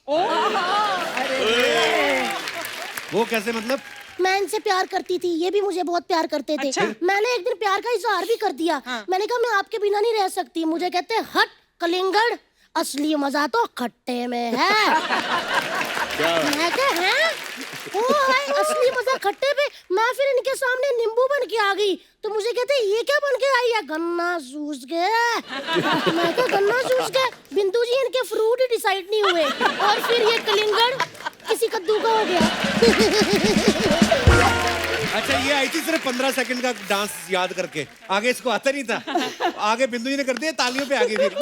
वो कैसे मतलब? मैं इनसे प्यार करती थी, ये भी मुझे बहुत प्यार करते थे। अच्छा? मैंने एक दिन प्यार का इजहार भी कर दिया। मैंने कहा मैं आपके बिना नहीं रह सकती। मुझे कहते हट कलिंगड़, असली मजा तो खट्टे में है। मैं कहा हैं? ओ है असली मजा खट्टे पे। मैं फिर इनके सामने नींबू बन के आ गई तो मुझे कहते ये क्या बन के आई है? गन्ना जूस के। मैं कहा गन्ना जूस के? बिंदु जी इनके फ्रूट ही डिसाइड नहीं हुए और फिर ये कलिंगड़ किसी कद्दू का हो गया। अच्छा ये आई थी सिर्फ 15 सेकंड का डांस याद करके, आगे इसको आता नहीं था। आगे बिंदु जी ने कर दिया, तालियों पे आगे फिर।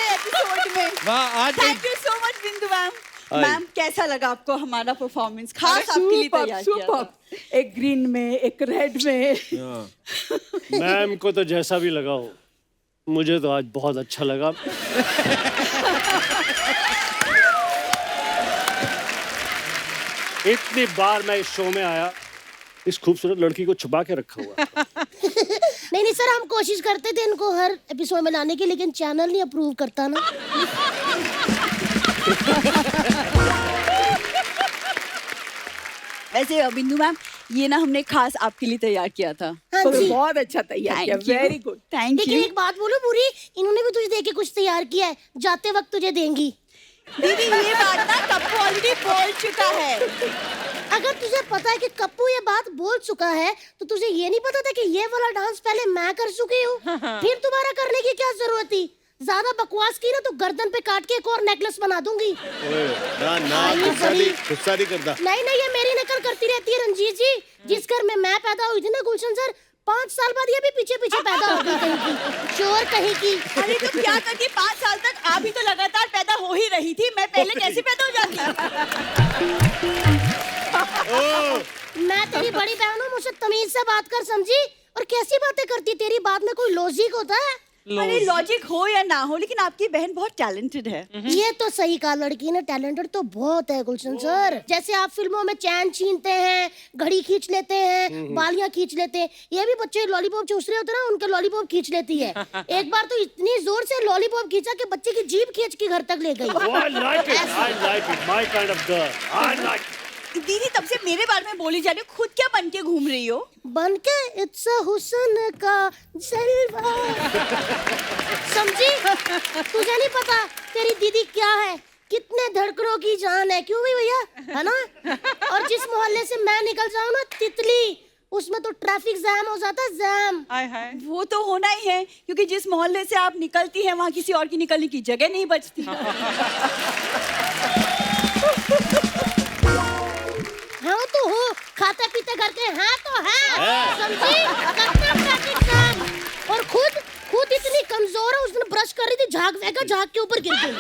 एपिसोड में वाह आज थैंक यू सो मच बिंदु मैम। मैम कैसा लगा आपको हमारा परफॉर्मेंस? खास आपके लिए तैयार किया था। एक ग्रीन में, एक रेड में। मैम को तो जैसा भी लगा हो, मुझे तो आज बहुत अच्छा लगा। इतनी बार मैं इस शो में आया, इस खूबसूरत लड़की को छुपा के रखा हुआ। नहीं सर, हम कोशिश करते थे इनको हर एपिसोड में लाने की, लेकिन चैनल नहीं अप्रूव करता ना। वैसे बिंदु मैम ये ना हमने खास आपके लिए तैयार किया था। हाँ तो जी बहुत अच्छा तैयार किया, वेरी गुड। थैंक लेकिन यू। एक बात बोलो पूरी, इन्होंने भी तुझे देके कुछ तैयार किया है, जाते वक्त तुझे देंगी। दीदी ये बात ना कप्पू ऑलरेडी बोल चुका है। अगर तुझे पता है कि कप्पू ये बात बोल चुका है तो तुझे ये नहीं पता था कि ये वाला डांस पहले मैं कर चुकी हूँ, फिर दोबारा करने की क्या जरूरत थी? ज्यादा बकवास की ना तो गर्दन पे काट के एक और नेकलेस बना दूंगी। ना ना गुस्सा नहीं करता। नहीं ये मेरी नकल करती रहती है रंजीत जी। जिस घर में मैं पैदा हुई थी ना गुलशन सर, 5 साल बाद ये भी पीछे पीछे पैदा हो गई कहीं की, चोर कहीं की। अरे तो क्या करती, 5 साल तक आप भी तो लगातार पैदा हो ही रही थी, मैं पहले कैसे पैदा हो जाती? मैं तेरी बड़ी बहन हूँ, मुझसे तमीज से बात कर समझी। और कैसी बातें करती, तेरी बात में कोई लॉजिक होता है? अरे लॉजिक हो या ना हो, लेकिन आपकी बहन बहुत टैलेंटेड है। ये तो सही कहा, लड़की ने टैलेंटेड तो बहुत है गुलशन सर। जैसे आप फिल्मों में चैन छीनते हैं, घड़ी खींच लेते हैं, बालियां खींच लेते हैं, ये भी बच्चे लॉलीपॉप चूस रहे होते हैं ना, उनके लॉलीपॉप खींच लेती है। एक बार तो इतनी जोर से लॉलीपॉप खींचा कि बच्चे की जीभ खींच के घर तक ले गई। I like it. I like it. My kind of girl. I like it. दीदी तब से मेरे बारे में बोली जा रही हो, खुद क्या बन के घूम रही हो? बन के इट्स हुस्न का जलवा। समझी? तुझे नहीं पता तेरी दीदी क्या है, कितने धड़कनों की जान है। क्यों भी भैया, है ना? और जिस मोहल्ले से मैं निकल जाऊँ ना तितली, उसमें तो ट्रैफिक जैम हो जाता है, जैम। वो तो होना ही है, क्योंकि जिस मोहल्ले से आप निकलती हैं वहाँ किसी और की निकलने की जगह नहीं बचती। हाँ तो हो, खाते पीते घर के हैं तो हैं, समझी? करते ट्रैफिक जैम। और खुद इतनी कमजोर है, उस दिन ब्रश कर रही थी, झाग फेंका, झाग के ऊपर गिर गई।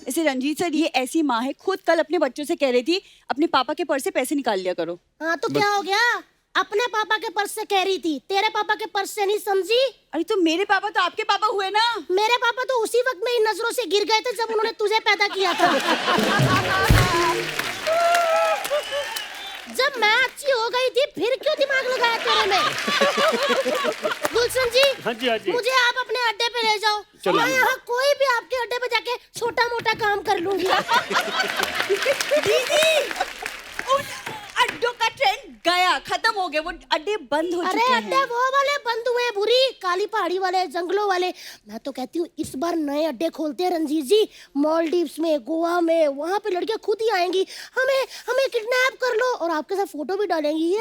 ऐसे रंजीत सर ये ऐसी माँ है, खुद कल अपने बच्चों से कह रही थी अपने पापा के पर्स से पैसे निकाल लिया करो। हाँ तो क्या हो गया? अपने पापा के पर्स से कह रही थी, तेरे पापा के पर्स से नहीं, समझी? अरे तो मेरे पापा तो आपके पापा हुए ना। मेरे पापा तो उसी वक्त में इन नजरों से गिर गए थे जब उन्होंने तुझे पैदा किया था। जब मैं अच्छी हो गई थी फिर क्यों दिमाग लगाया तेरे में? गुलशन जी, हाँ जी, हाँ जी। मुझे आप अपने अड्डे पे ले जाओ। चलो। मैं यहाँ कोई भी आपके अड्डे पे जाके छोटा मोटा काम कर लूंगी। दीदी, उन अड्डों का ट्रेंड गया, खत्म हो गया, वो अड्डे बंद हो अरे चुके अड्डे हैं। वो वाले बंद हुए बुरी, काली पहाड़ी वाले, जंगलों वाले। मैं तो कहती हूँ इस बार नए अड्डे खोलते हैं रंजीत जी, मालदीव्स में, गोवा में। वहाँ पे लड़कियाँ खुद ही आएंगी, हमें हमें किडनैप कर लो और आपके साथ फोटो भी डालेंगी।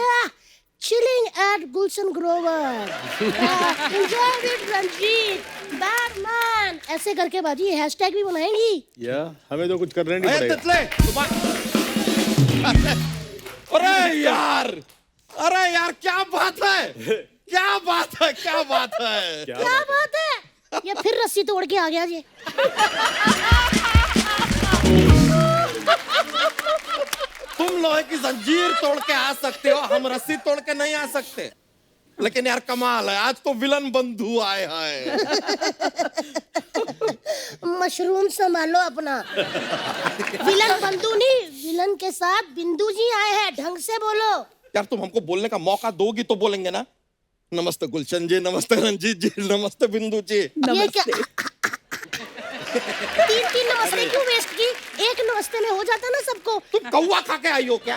Chilling at Gulshan Grover, enjoy with Ranjeet, Batman, ऐसे करके बाजी हैशटैग भी बनाएंगी। या हमें तो कुछ करना नहीं अरे पड़ेगा। तितले, अरे यार क्या बात है, क्या बात है, क्या बात है। क्या बात है? ये फिर रस्सी तोड़ के आ गया जी। तुम लोहे की जंजीर तोड़ के आ सकते हो, हम रस्सी तोड़ के नहीं आ सकते। लेकिन यार कमाल है, आज तो विलन बंधु आए हैं। मशरूम संभालो अपना। विलन बंधु नहीं, विलन के साथ बिंदु जी आए हैं, ढंग से बोलो। यार तुम हमको बोलने का मौका दोगी तो बोलेंगे ना। नमस्ते गुलशन जी, नमस्ते रंजीत जी, नमस्ते बिंदु जी। ये क्या? तीन नमस्ते क्यों वेस्ट की? एक नमस्ते में हो जाता ना सबको। तुम कौवा खा के आई हो क्या?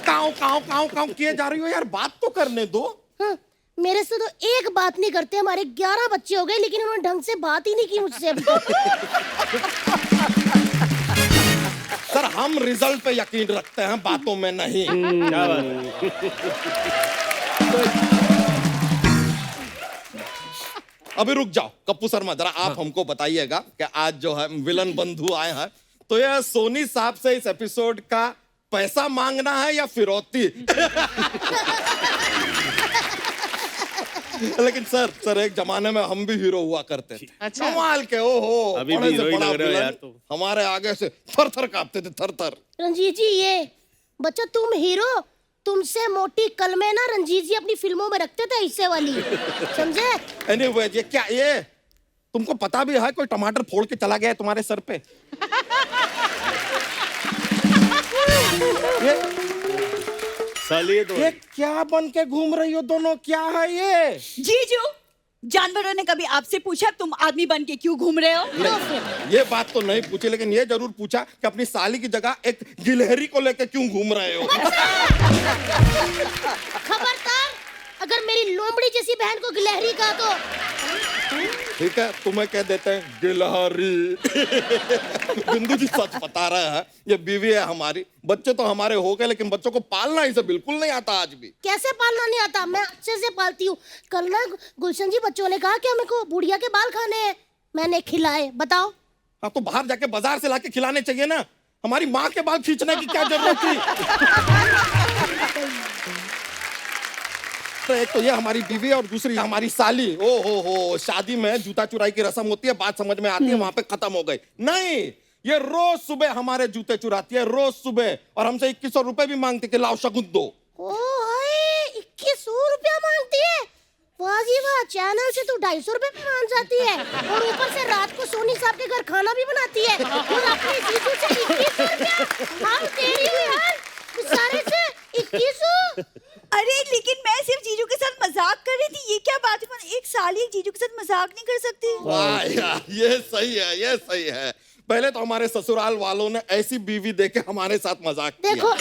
काऊ काऊ काऊ काऊ किए जा रही हो यार, बात तो करने दो। हाँ, मेरे से तो एक बात नहीं करते। हमारे 11 बच्चे हो गए लेकिन उन्होंने ढंग से बात ही नहीं की मुझसे अभी तक। सर हम रिजल्ट पे यकीन रखते हैं, बातों में नहीं। क्या बात है? अभी रुक जाओ कप्पू शर्मा, जरा आप हमको बताइएगा कि आज जो है विलन बंधु आए हैं, तो ये सोनी साहब से इस एपिसोड का पैसा मांगना है या फिरौती? लेकिन सर एक जमाने में हम भी हीरो हुआ करते थे। अच्छा। कमाल के, ओहो, अभी भी बड़े से हीरो ही बड़ा लग रहे हो विलन यार तुम। हमारे आगे से थर थर कांपते थे, थर थर। रंजीत जी, ये बच्चा तुम हीरो, तुमसे मोटी कलमे ना रंजीत जी अपनी फिल्मों में रखते थे, इससे वाली, समझे? एनीवे, ये क्या, ये तुमको पता भी है कोई टमाटर फोड़ के चला गया है तुम्हारे सर पे? साली तो ये क्या बन के घूम रही हो दोनों, क्या है ये? जीजू, जानवरों ने कभी आपसे पूछा तुम आदमी बन के क्यों घूम रहे हो? ये बात तो नहीं पूछी, लेकिन ये जरूर पूछा कि अपनी साली की जगह एक गिलहरी को लेके क्यों घूम रहे हो? खबरदार, अगर मेरी लोमड़ी जैसी बहन को गिलहरी कहा तो। ठीक है, तुम्हें कह देते हैं गिलहरी। बिंदु जी सच बता रहे हैं, ये बीवी है हमारी, बच्चे तो हमारे हो गए लेकिन बच्चों को पालना इसे बिल्कुल नहीं आता आज भी। कैसे पालना नहीं आता? मैं अच्छे से पालती हूँ। कल ना गुलशन जी बच्चों ने कहा कि हमें को बुढ़िया के बाल खाने हैं, मैंने खिलाए, बताओ। हाँ तो बाहर जाके बाजार से लाके खिलाने चाहिए ना, हमारी माँ के बाल खींचने की क्या जरूरत थी? तो एक तो ये हमारी बीवी और दूसरी हमारी साली। ओ हो, शादी में जूता चुराई की रस्म होती है, बात समझ में आती है, वहां पे खत्म हो गई। नहीं, ये रोज सुबह हमारे जूते चुराती है, रोज सुबह, और हमसे 2100 रुपए भी मांगती कि लाओ शगुन दो। ओ हाय, 2100 रुपया मांगती है? वाह जी वाह, चैनल से तू 250 रुपए पे मान जाती है, और ऊपर से रात को सोनी साहब के घर खाना भी बनाती है, और अपने जीजू से 2100 रुपया। हम तेरी हो यार, सारे से 2100। अरे लेकिन मैं सिर्फ जीजू के साथ मजाक कर रही थी, ये क्या बात है? एक साली एक जीजू के साथ मजाक नहीं कर सकती। वाह यार, ये सही है, ये सही है। पहले तो हमारे ससुराल वालों ने ऐसी बीवी देके हमारे साथ मजाक किया, देखो,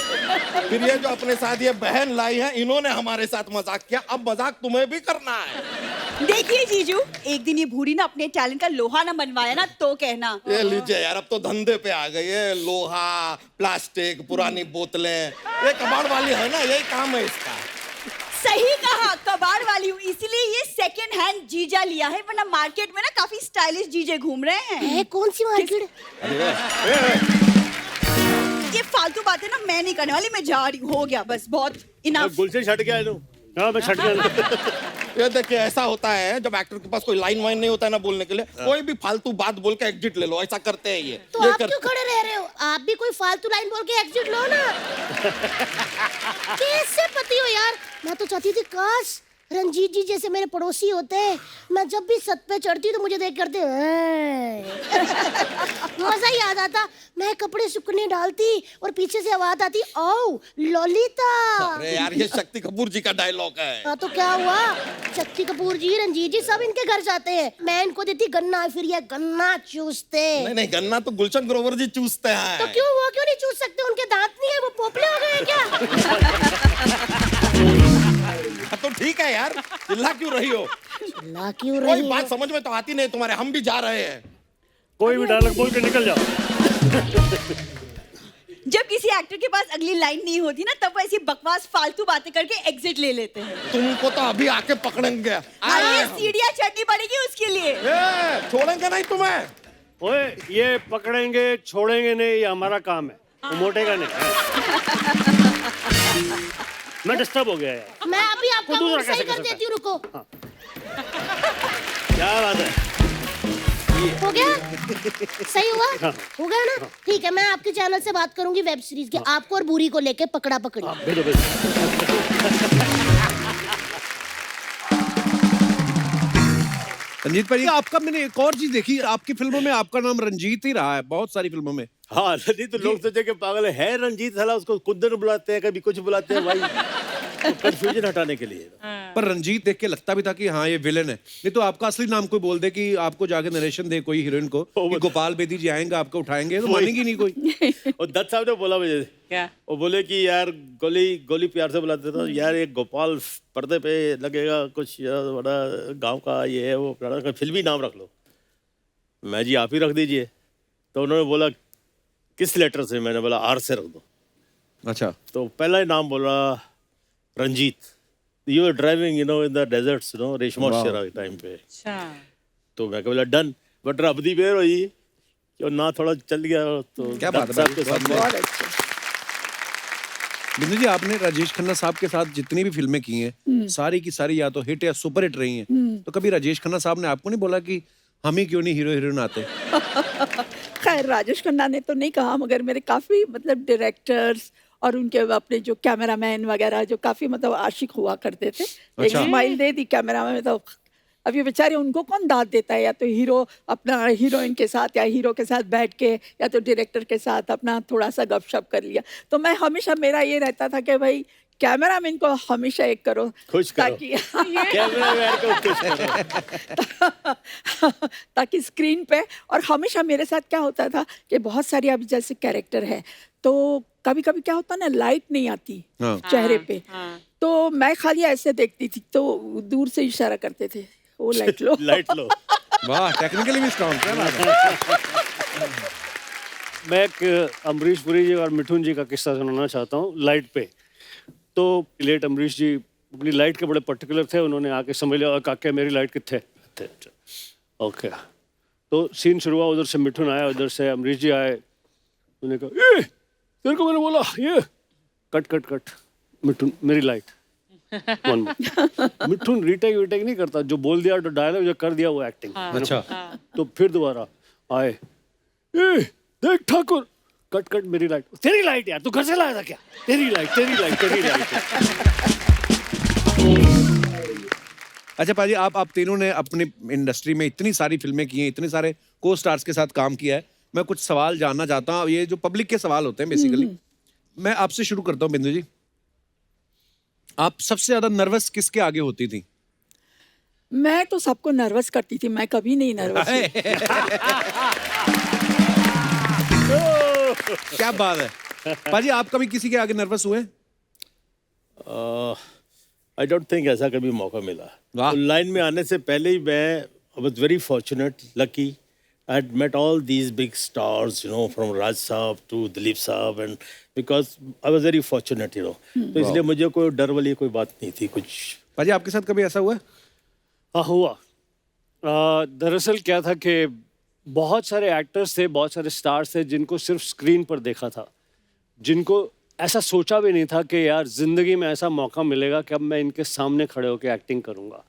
फिर ये जो अपने साथ ये बहन लाई है, इन्होंने हमारे साथ मजाक किया, अब मजाक तुम्हें भी करना है। देखिए जीजू, एक दिन ये बूढ़ी ना अपने टैलेंट का लोहा ना बनवाया ना तो कहना। ये लीजिए यार, अब तो धंधे पे आ गई है, लोहा, प्लास्टिक, पुरानी बोतलें, ये कबाड़ वाली है ना, यही काम है इसका। सही कहा, कबाड़ वाली हूँ, इसीलिए ये सेकंड हैंड जीजा लिया है, वरना मार्केट में ना काफी स्टाइलिश जीजे घूम रहे हैं। कौन सी मार्केट? ये फालतू बातें ना मैं नहीं करने वाली, मैं जा रही हूँ, हो गया बस, बहुत इनफ। गुलशन छट गया है तू। हाँ मैं छट गया। ये देखिए ऐसा होता है जब एक्टर के पास कोई लाइन वाइन नहीं होता है ना बोलने के लिए, कोई भी फालतू बात बोल के एग्जिट ले लो, ऐसा करते हैं ये। तो आप क्यों खड़े रह रहे हो? आप भी कोई फालतू लाइन बोल के एग्जिट लो ना। कैसे पति हो यार? मैं तो चाहती थी काश रंजीत जी जैसे मेरे पड़ोसी होते। मैं जब भी छत पे चढ़ती तो मुझे देख करते मजा ही आ जाता। मैं कपड़े सूखने डालती और पीछे से आवाज आती, ओ ललिता। अरे यार ये शक्ति कपूर जी का डायलॉग है। हाँ तो क्या हुआ? शक्ति कपूर जी, रंजीत जी सब इनके घर जाते हैं। मैं इनको देती गन्ना, फिर ये गन्ना चूसते। नहीं नहीं, गन्ना तो गुलशन ग्रोवर जी चूसते हैं। तो क्यों वो क्यों नहीं चूस सकते? उनके दांत नहीं है, वो पोपले हो गए क्या? तो ठीक है यार, चिल्ला क्यों रही हो? चिल्ला क्यों कोई रही हो? बात समझ में तो आती नहीं तुम्हारे, हम भी जा रहे हैं। कोई भी डायलॉग बोल के निकल जाओ। जब किसी एक्टर के पास अगली लाइन नहीं होती ना, तब वो ऐसी बकवास फालतू बातें करके एग्जिट ले लेते हैं। तुमको तो अभी आके पकड़ेंगे। अरे सीढ़ियाँ चढ़नी पड़ेगी उसके लिए। छोड़ेंगे नहीं तुम्हें। ओए ये पकड़ेंगे छोड़ेंगे नहीं, ये हमारा काम है, वो मोटेगा नहीं। मैं डिस्टर्ब हो गया यार। मैं अभी आपका दूसरा मूड सही कैसे कर कर देती हूँ, रुको। क्या बात है? हो गया? सही हुआ? हो गया ना? ठीक है, मैं आपके चैनल से बात करूंगी वेब सीरीज के, आपको और बुरी को लेके पकड़ा पकड़ी। भेजो भेजो। रंजीत भाई, आपका मैंने एक और चीज देखी, आपकी फिल्मों में आपका नाम रंजीत ही रहा है, बहुत सारी फिल्मों में। हाँ रंजीत, तो लोग सोचे कि पागल है रंजीत, साला उसको कुंदन बुलाते हैं, कभी कुछ बुलाते हैं भाई, तो कंफ्यूजन हटाने के लिए। पर रंजीत देख के लगता भी था कि हाँ ये विलेन है। नहीं तो आपका असली नाम कोई बोल दे कि आपको जाके नरेशन दे कोई हीरोइन को कि गोपाल बेदी जी आएंगे आपको उठाएंगे, तो मानेगी नहीं कोई। और दत्त साहब ने बोला मुझे, क्या? वो बोले कि यार गोली प्यार से बुलाते थे, यार ये गोपाल पर्दे पे लगेगा कुछ यार, बड़ा गांव का ये है वो, का फिल्मी नाम रख लो। मैं जी आप ही रख दीजिए। तो उन्होंने बोला किस लेटर से? मैंने बोला आर से रख दो। अच्छा, तो पहला ही नाम बोला Ranjeet. You are driving in the deserts Reshma Shera के टाइम पे। अच्छा। तो मैं बोला डन, बट रब दी बेर हुई कि ना थोड़ा चल गया। तो क्या बात है साहब के भाई, सामने बहुत अच्छे। बिंदु जी, आपने राजेश खन्ना साहब के साथ जितनी भी फिल्में की हैं सारी की सारी या तो हिट या सुपर हिट रही हैं। तो कभी राजेश खन्ना साहब ने आपको नहीं बोला कि हम ही क्यों नहीं हीरो हीरोइन आते? खैर राजेश खन्ना ने तो नहीं कहा, मगर मेरे काफ़ी मतलब डायरेक्टर्स और उनके अपने जो कैमरामैन वगैरह जो काफ़ी मतलब आशिक हुआ करते थे। एक अच्छा। स्माइल दे दी कैमरा में, तो अब ये बेचारे उनको कौन दाद देता है? या तो हीरो अपना हीरोइन के साथ या हीरो के साथ बैठ के, या तो डायरेक्टर के साथ अपना थोड़ा सा गपशप कर लिया। तो मैं हमेशा, मेरा ये रहता था कि भाई कैमरामैन को हमेशा एक करो, खुश करो। ताकि कैमरामैन को खुश करो। ताकि स्क्रीन पे। और हमेशा मेरे साथ क्या होता था कि बहुत सारी अभी जैसे कैरेक्टर है, तो कभी कभी क्या होता ना, लाइट नहीं आती हाँ। चेहरे पे, तो मैं खाली ऐसे देखती थी, तो दूर से इशारा करते थे, वो लाइट लो। लाइट लो। वाह, टेक्निकली भी स्ट्रॉन्ग। क्या बात है। मैं एक अमरीश पुरी जी और मिठुन जी का किस्सा सुनाना चाहता हूँ लाइट पे। तो लेट अमरीश जी अपनी लाइट के बड़े पर्टिकुलर थे, उन्होंने आके समझ लिया काके मेरी लाइट कितने थे। ओके, तो सीन शुरू हुआ, उधर से मिठुन आया, उधर से अमरीश जी आए। उन्होंने कहा ये तेरे को मैंने बोला ये कट कट कट, मिठुन मेरी लाइट। मिठुन रीटेक वीटेक नहीं करता, जो बोल दिया तो डायलॉग जो कर दिया वो एक्टिंग। अच्छा। तो फिर दोबारा आए, ए देख ठाकुर, कट कट मेरी लाइट। तेरी लाइट यार, तू घर से लाया था क्या? तेरी लाइट तेरी लाइट तेरी लाइट। अच्छा पाजी, आप तीनों ने अपनी इंडस्ट्री में इतनी सारी फिल्में की हैं, इतने सारे को स्टार्स के साथ काम किया है। मैं कुछ सवाल जानना चाहता हूँ, ये जो पब्लिक के सवाल होते हैं बेसिकली। मैं आपसे शुरू करता हूँ बिंदु जी, आप सबसे ज्यादा नर्वस किसके आगे होती थी? मैं तो सबको नर्वस करती थी, मैं कभी नहीं नर्वस हुई। क्या बात है। पाजी, आप कभी किसी के आगे नर्वस हुए? आई डोंट थिंक ऐसा कभी मौका मिला। वाह। तो लाइन में आने से पहले ही मैं I was very fortunate, lucky. I had met all these big stars, from Raj Saab to Dilip Saab, and because I was very fortunate, तो इसलिए मुझे कोई डर वाली कोई बात नहीं थी कुछ। पाजी, आपके साथ कभी ऐसा हुआ? हाँ हुआ। दरअसल क्या था कि बहुत सारे एक्टर्स थे, बहुत सारे स्टार्स थे जिनको सिर्फ स्क्रीन पर देखा था, जिनको ऐसा सोचा भी नहीं था कि यार जिंदगी में ऐसा मौका मिलेगा कि अब मैं इनके सामने खड़े होकर एक्टिंग करूँगा।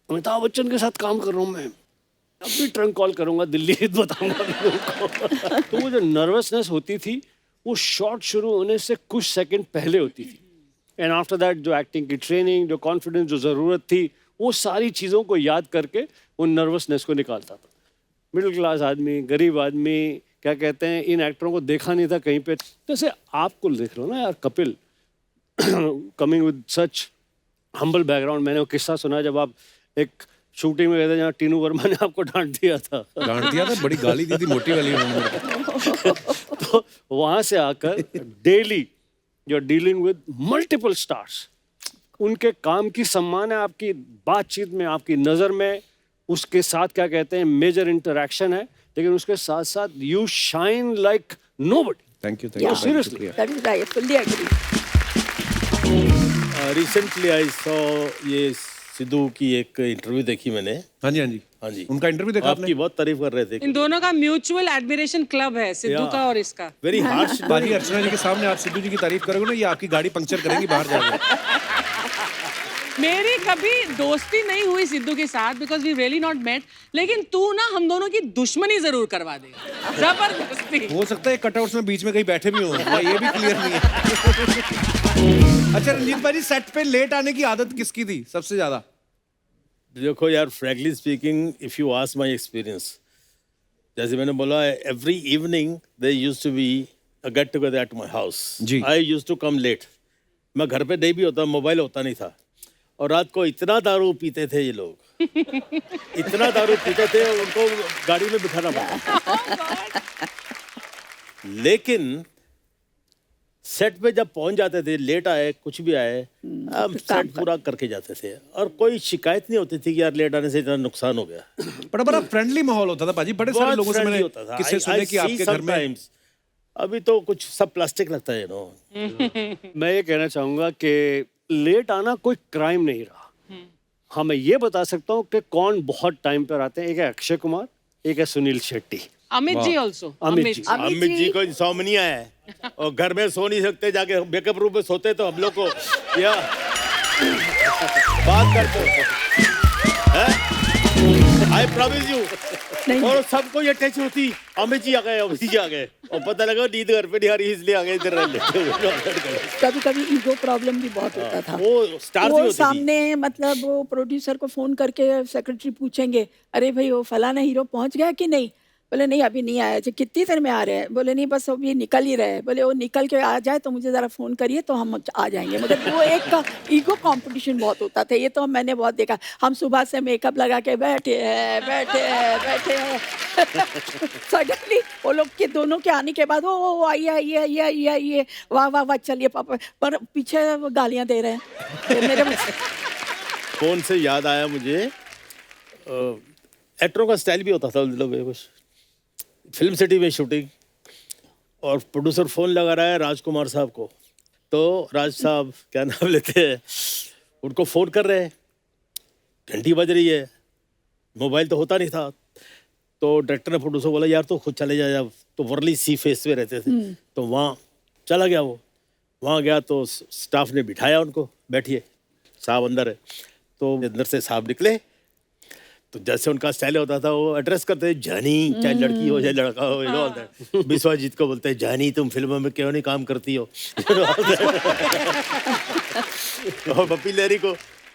अमिताभ बच्चन के साथ काम कर रहा हूँ मैं, अब भी ट्रंक कॉल करूंगा, दिल्ली बताऊंगा लोगों को। तो वो जो नर्वसनेस होती थी वो शॉट शुरू होने से कुछ सेकंड पहले होती थी, एंड आफ्टर दैट जो एक्टिंग की ट्रेनिंग, जो कॉन्फिडेंस, जो ज़रूरत थी, वो सारी चीज़ों को याद करके वो नर्वसनेस को निकालता था। मिडिल क्लास आदमी, गरीब आदमी, क्या कहते हैं, इन एक्टरों को देखा नहीं था कहीं पे। जैसे आपको देख लो ना यार, Kapil coming with such humble background. मैंने वो किस्सा सुना जब आप एक शूटिंग में गए थे जहाँ टीनू वर्मा ने आपको डांट दिया था। डांट दिया था, बड़ी गाली दी थी, मोटी वाली उन्होंने। तो वहां से आकर daily you are dealing with multiple stars, उनके काम की सम्मान है आपकी बातचीत में, आपकी नज़र में, उसके साथ क्या कहते हैं मेजर इंटरेक्शन है, लेकिन उसके साथ साथ you shine like nobody. Thank you, Yeah. Seriously. That is right. Fully agree. Recently I saw ये सिद्धू की एक इंटरव्यू देखी मैंने। हाँ जी, हाँ जी, हाँ जी, उनका इंटरव्यू देखा आपकी आपने? बहुत तारीफ कर रहे थे। इन दोनों का म्यूचुअल एडमिरेशन क्लब है, सिद्धू Yeah. का और इसका। Very harsh. बाजी अर्चना जी के सामने आप सिद्धू जी की तारीफ करोगे ना, ये आपकी गाड़ी पंक्चर करेंगी बाहर जाकर। मेरी कभी दोस्ती नहीं हुई सिद्धू के साथ, because we really not met, लेकिन तू ना हम दोनों की दुश्मनी जरूर करवा देगा, जबरदस्ती। हो सकता है कटआउट्स में बीच में कहीं बैठे भी हों, ये भी क्लियर नहीं है। अच्छा रंजीत भाई, सेट पे लेट आने की आदत किसकी थी सबसे ज्यादा? देखो यार, frankly speaking, if you ask my experience, जैसे मैंने बोला, every evening they used to be a get together at my house. जी। I used to come late. मैं घर पे नहीं भी होता, मोबाइल होता नहीं था, और रात को इतना दारू पीते थे ये लोग, इतना दारू पीते थे, उनको गाड़ी में बिठाना पड़ता। लेकिन सेट पे जब पहुंच जाते थे, लेट आए, कुछ भी आए, हम सेट पूरा करके जाते थे, और कोई शिकायत नहीं होती थी कि यार लेट आने से इतना नुकसान हो गया। बड़ा फ्रेंडली माहौल होता था बाजी, बड़े सारे बहुत लोगों से friendly मैंने होता था। किस्से सुने कि आपके घर में। sometimes, अभी तो कुछ सब प्लास्टिक लगता है नो। मैं ये कहना चाहूंगा कि लेट आना कोई क्राइम नहीं रहा। हाँ, मैं ये बता सकता हूँ कि कौन बहुत टाइम पर आते हैं। एक है अक्षय कुमार, एक है सुनील शेट्टी। अमित जी ऑल्सो। अमित जी। अमित जी को इंसोम्निया है और घर में सो नहीं सकते, जाके मेकअप रूम में सोते, तो हम लोग को या बात करते आई प्रॉमिस यू। और सबको ये टच होती, अमित जी आ गए, अमित जी आ गए, और पता लगा नींद घर पे नहीं आ रही, इसलिए आ गए इधर। कभी कभी ईगो प्रॉब्लम भी बहुत होता था। वो स्टार वो सामने मतलब वो प्रोड्यूसर को फोन करके सेक्रेटरी पूछेंगे, अरे भाई वो फलाना हीरो पहुंच गया कि नहीं? बोले नहीं अभी नहीं आया। कितनी देर में आ रहे हैं? बोले नहीं बस अभी निकल ही रहे हैं। बोले वो निकल के आ जाए तो मुझे ज़रा फ़ोन करिए तो हम आ जाएंगे। मतलब वो एक ईगो कंपटीशन बहुत होता था। ये तो मैंने बहुत देखा। हम सुबह से मेकअप लगा के बैठे हैं सडनली वो लोग के दोनों के आने के बाद ओ आइए वाह वाह वाह चलिए पापा, पर पीछे गालियाँ दे रहे हैं मेरे। फोन से याद आया मुझे, एक्टरों का स्टाइल भी होता था उन लोगों में कुछ। फिल्म सिटी में शूटिंग, और प्रोड्यूसर फोन लगा रहा है राजकुमार साहब को, तो राज साहब क्या नाम लेते हैं, उनको फोन कर रहे हैं, घंटी बज रही है, मोबाइल तो होता नहीं था, तो डायरेक्टर ने प्रोड्यूसर बोला यार तो खुद चले जा। तो वर्ली सी फेस में रहते थे, तो वहाँ चला गया। वो वहाँ गया तो स्टाफ ने बिठाया उनको, बैठिए साहब अंदर है। तो अंदर से साहब निकले, तो जैसे उनका स्टाइल होता था वो एड्रेस करते हैं जानी, चाहे लड़की हो चाहे लड़का हो, यू नो। विश्वजीत को बोलते हैं जानी तुम फिल्मों में क्यों नहीं काम करती हो। और पप्पी लहरी को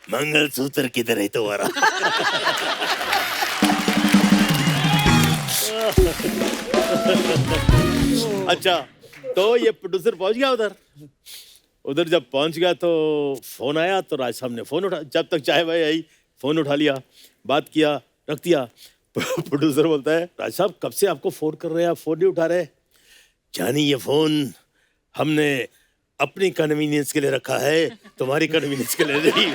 मंगलसूत्र किधर है तुम्हारा। अच्छा, तो ये प्रोड्यूसर पहुंच गया उधर जब पहुंच गया तो फोन आया, तो राज साहब ने फोन उठा, जब तक चाय भाई आई फोन उठा लिया, बात किया, रख दिया। प्रोड्यूसर बोलता है राज साहब कब से आपको फोन कर रहे हैं, आप फोन नहीं उठा रहे। जानी ये फोन हमने अपनी कन्वीनियंस के लिए रखा है, तुम्हारी कन्वीनियंस के लिए नहीं।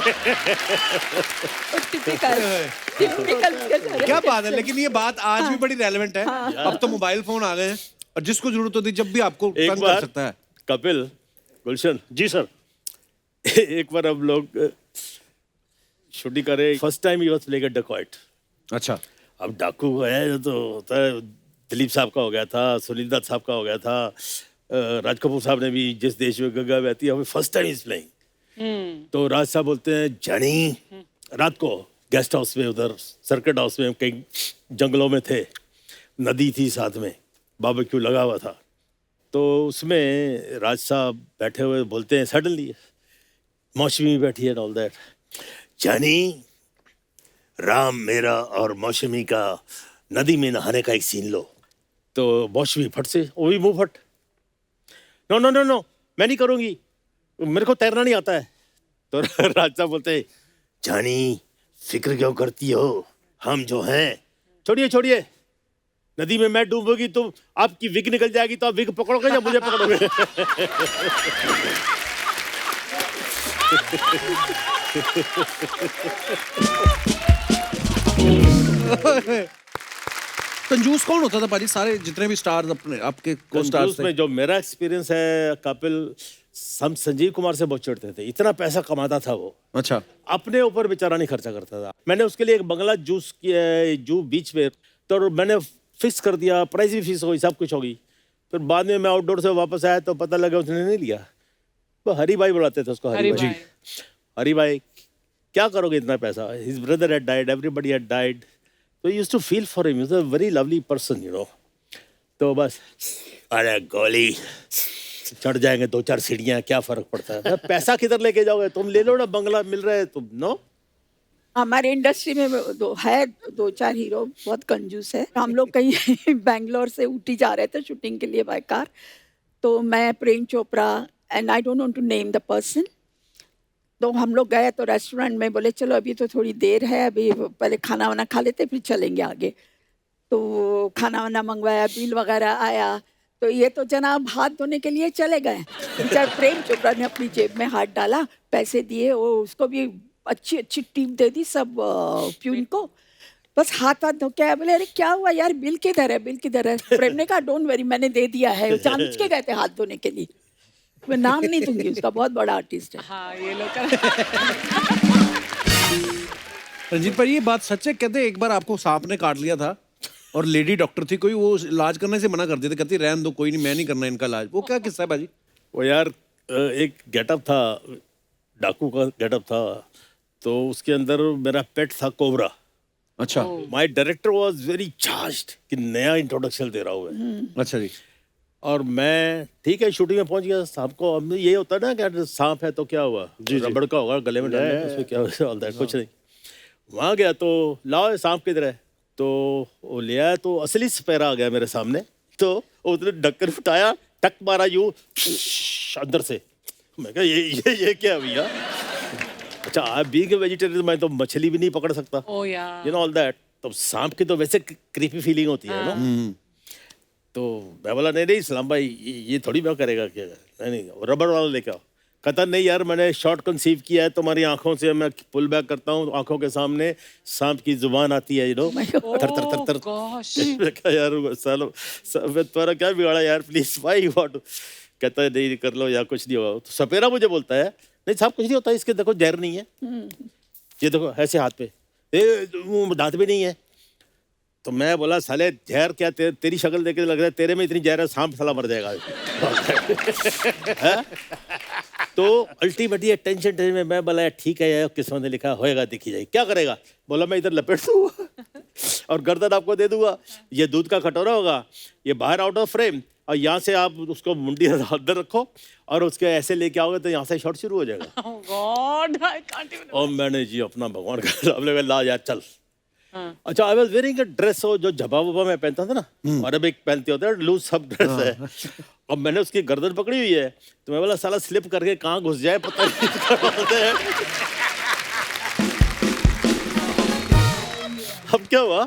क्या बात है, लेकिन ये बात आज भी बड़ी रेलेवेंट है। अब तो मोबाइल फोन आ गए हैं और जिसको जरूरत होती है जब भी आपको एक तंग कर बार सकता है। कपिल, गुलशन जी सर। एक बार हम लोग शूटिंग कर रहे, first time he was playing a dacoit. अच्छा, अब डाकू है तो होता है, दिलीप साहब का हो गया था, सुनील दत्त साहब का हो गया था, राज कपूर साहब ने भी जिस देश में गंगा बहती है, हमें फर्स्ट टाइम इज प्लेइंग। तो राज साहब बोलते हैं जानी, रात को गेस्ट हाउस में, उधर सर्किट हाउस में, कहीं जंगलों में थे, नदी थी साथ में, बारबेक्यू लगा हुआ था। तो उसमें राज साहब बैठे हुए बोलते हैं सडनली, मौसमी बैठी है ऑल दैट, जानी राम मेरा और मौसमी का नदी में नहाने का एक सीन लो। तो मौसमी फट से, वो भी मुंह फट, नो नो नो नो मैं नहीं करूँगी, मेरे को तैरना नहीं आता है। तो राज साहब बोलते, जानी फिक्र क्यों करती हो, हम जो हैं, छोड़िए छोड़िए, नदी में मैं डूबोगी तो आपकी विग निकल जाएगी, तो आप विग पकड़ोगे या मुझे पकड़ोगे? कंजूस कौन होता था पाजी? सारे जितने भी स्टार्स अपने आपके को स्टार्स थे में जो मेरा एक्सपीरियंस है कपिल, हम संजीव कुमार से बहुत चिढ़ते थे, इतना पैसा कमाता था वो, अच्छा अपने ऊपर बेचारा नहीं खर्चा करता था। मैंने उसके लिए एक बंगला जूस किया है जू बीच पे, तो मैंने फिक्स कर दिया, प्राइस भी फिक्स हो गई, सब कुछ हो गई। फिर बाद में मैं आउटडोर से वापस आया तो पता लगा उसने नहीं लिया। वो हरी भाई बुलाते थे उसको, हरी भाई। हरी भाई क्या करोगे इतना पैसा? His brother had died, everybody had died, तो used to feel for him, he was a very lovely person, you know. तो बस अरे गोली चढ़ जाएंगे 2-4 सीढ़ियाँ, क्या फर्क पड़ता है, पैसा किधर लेके जाओगे, तुम ले लो ना, बंगला मिल रहा है तुम, नो। हमारे इंडस्ट्री में दो चार हीरो बहुत कंजूस है। हम लोग कहीं बैंगलोर से ऊटी जा रहे थे शूटिंग के लिए बाय कार, तो मैं, Prem Chopra and I don't want to name the person, तो हम लोग गए तो रेस्टोरेंट में बोले चलो अभी तो थोड़ी देर है, अभी पहले खाना वाना खा लेते फिर चलेंगे आगे। तो खाना वाना मंगवाया, बिल वगैरह आया, तो ये तो जनाब हाथ धोने के लिए चले गए। बेचारा प्रेम चोपड़ा ने अपनी जेब में हाथ डाला, पैसे दिए, वो उसको भी अच्छी अच्छी टिप दे दी सब प्यून को, बस हाथ धो के आया। बोले अरे क्या हुआ यार, बिल किधर है, बिल किधर है? प्रेम ने कहा डोंट वरी मैंने दे दिया है, वो जानबूझ के गए थे हाथ धोने के लिए। मैं नाम नहीं दूंगी उसका, बहुत बड़ा आर्टिस्ट है। हाँ ये लोग रंजीत भाई ये बात सच है? कहते एक बार आपको सांप ने काट लिया था और लेडी डॉक्टर थी कोई, वो इलाज करने से मना कर देते, कहती रहने दो, कोई नहीं, मैं नहीं करना इनका इलाज। वो क्या किस्सा है भाजी? वो यार एक गेटअप था, डाकू का गेटअप था, तो उसके अंदर मेरा पेट था कोबरा। अच्छा my director was very charged कि नया इंट्रोडक्शन दे रहा हूँ मैं। अच्छा जी। और मैं ठीक है शूटिंग में पहुंच गया, सांप को, अब ये होता है ना कि सांप है तो क्या हुआ, रबड़ का होगा गले में डालने का, उसमें क्या ऑल दैट, कुछ नहीं। वहाँ गया तो लाओ सांप किधर है, तो वो ले आया, तो असली सपेरा आ गया मेरे सामने, तो उसने ढक्कन उठाया, टक मारा यूं अंदर से। मैं कहा ये क्या भैया? अच्छा आप बीइंग ए वेजिटेरियन, मैं तो मछली भी नहीं पकड़ सकता, Oh, yeah. You know all that. तो सांप की तो वैसे क्रीपी फीलिंग होती है ना। तो मैं बोला नहीं इस्लाम भाई ये थोड़ी मैं करेगा, क्या नहीं रबड़ वाला लेके आओ। कहता नहीं यार मैंने शॉर्ट कंसीव किया है, तुम्हारी आंखों से मैं पुल बैक करता हूँ, आंखों के सामने सांप की जुबान आती है, यू नो, थर थर थर थर। मैं कहा यार सालो तुम्हारा क्या बिगाड़ा यार, प्लीज भाई व्हाट। कहता है नहीं कर लो यार, कुछ नहीं होगा। तो सपेरा मुझे बोलता है नहीं साहब कुछ नहीं होता, इसके देखो जहर नहीं है, ये देखो ऐसे हाथ पे, दांत भी नहीं है। तो मैं बोला साले जहर क्या, तेरी शक्ल देख के लग रहा है तेरे में इतनी जहर है, सांप साला मर जाएगा। तो अल्टीमेटली टेंशन में मैं बोला ठीक है यार, किस्मत ने लिखा होएगा, देखी जाएगी, क्या करेगा। बोला मैं इधर लपेट दूंगा और गर्दन आपको दे दूंगा, ये दूध का कटोरा होगा, ये बाहर आउट ऑफ फ्रेम, और यहाँ से आप उसको मुंडी अंदर रखो और उसके ऐसे लेके आओगे तो यहाँ से शॉट शुरू हो जाएगा। Oh God, I can't even. और मैंने जी अपना भगवान का नाम लेकर ला यार चल। अच्छा I was wearing a dress, हो जो झबा वबा मैं पहनता था ना, अरब एक पहनते होते हैं लूज सब ड्रेस है। अब मैंने उसकी गर्दन पकड़ी हुई है, तो मैं बोला साला स्लिप करके कहाँ घुस जाए पता नहीं। अब क्या हुआ,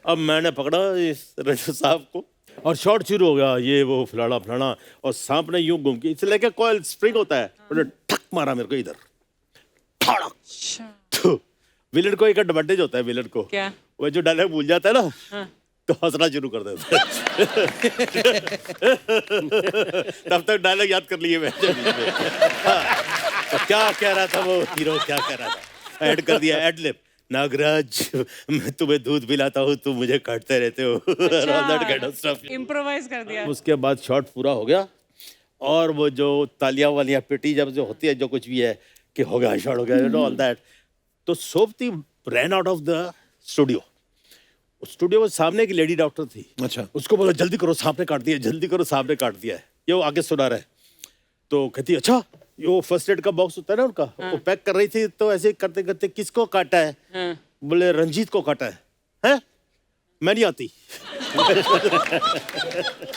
अब मैंने पकड़ा इस रजू साहब को और शॉट शुरू हो गया, ये वो फलाना फलाना, और सांप ने यूं घूम के इसलिए क्या कॉइल स्प्रिंग होता है, उन्होंने ठक मारा मेरे को इधर, ठड़क। विलन को एक एडवांटेज होता है, विलन को क्या? वो जो डायलॉग भूल जाता है ना, तो हंसना शुरू कर देता है। तब तक डायलॉग याद कर लिए मैं। तो क्या कह रहा था वो हीरो, क्या कह रहा था, ऐड कर दिया, एड लिप, नागराज मैं तुम्हें दूध पिलाता हूँ, तुम मुझे काटते रहते हो। इम्प्रोवाइज कर दिया। उसके बाद शॉट पूरा हो गया, और वो जो तालियां वालियां पिटी जब जो होती है, जो कुछ भी है कि हो गया शॉट हो गया, ऑल दैट। तो Sobti ran out of the studio. Studio में सामने एक लेडी डॉक्टर थी. अच्छा. उसको बोला जल्दी करो सांप ने काट दिया, जल्दी करो सांप ने काट दिया है. ये वो आगे सुना रहा है. तो कहती अच्छा ये वो फर्स्ट एड का बॉक्स होता है ना उनका, वो पैक कर रही थी तो ऐसे करते करते किसको काटा है? बोले रंजीत को काटा है. हैं? मैं नहीं आती.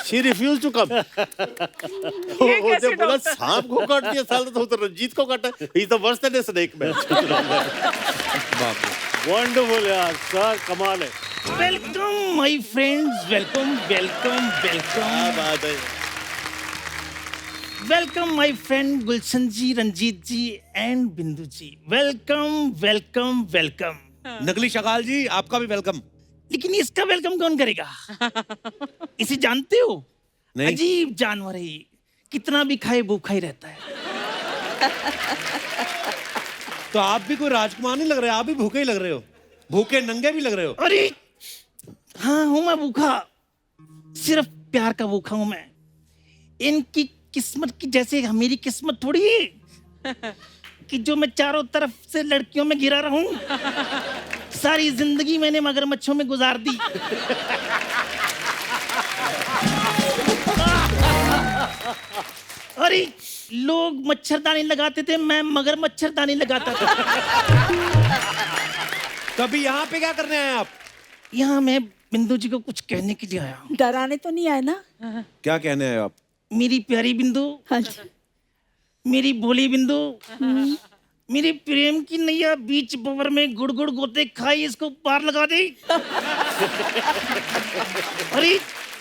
She refused to come. कैसे बोला डॉक्टर? सांप को काट दिया साल तो रंजीत को काटा. He is the worst than a snake man. Wonderful यार सर, कमाल है. Welcome my friends, welcome welcome welcome. बात है. Welcome my friend Gulshan ji, Ranjeet ji and Bindu ji. Welcome welcome welcome. नकली शकाल जी, आपका भी वेलकम. लेकिन इसका वेलकम कौन करेगा? इसे जानते हो? नहीं. अजीब जानवर है ये, कितना भी खाए भूखा ही रहता है. तो आप भी कोई राजकुमार नहीं लग रहे, आप भी भूखे ही लग रहे हो. भूखे नंगे भी लग रहे हो. अरे हाँ हूं मैं भूखा, सिर्फ प्यार का भूखा हूं मैं. इनकी किस्मत की जैसे मेरी किस्मत थोड़ी है कि जो मैं चारों तरफ से लड़कियों में घिरा रहूं. सारी जिंदगी मैंने मगरमच्छों में गुजार दी. अरे लोग मच्छरदानी लगाते थे, मैं मगर मच्छरदानी लगाता था. कभी यहाँ पे क्या करने आए आप? यहाँ मैं बिंदु जी को कुछ कहने के लिए आया हूँ. डराने तो नहीं आए ना? क्या कहने आए आप? मेरी प्यारी बिंदु, हाँ जी. मेरी भोली बिंदु, मेरी प्रेम की नैया बीच बवर में गुड़ गुड़ गोते खाई, इसको पार लगा दे. अरे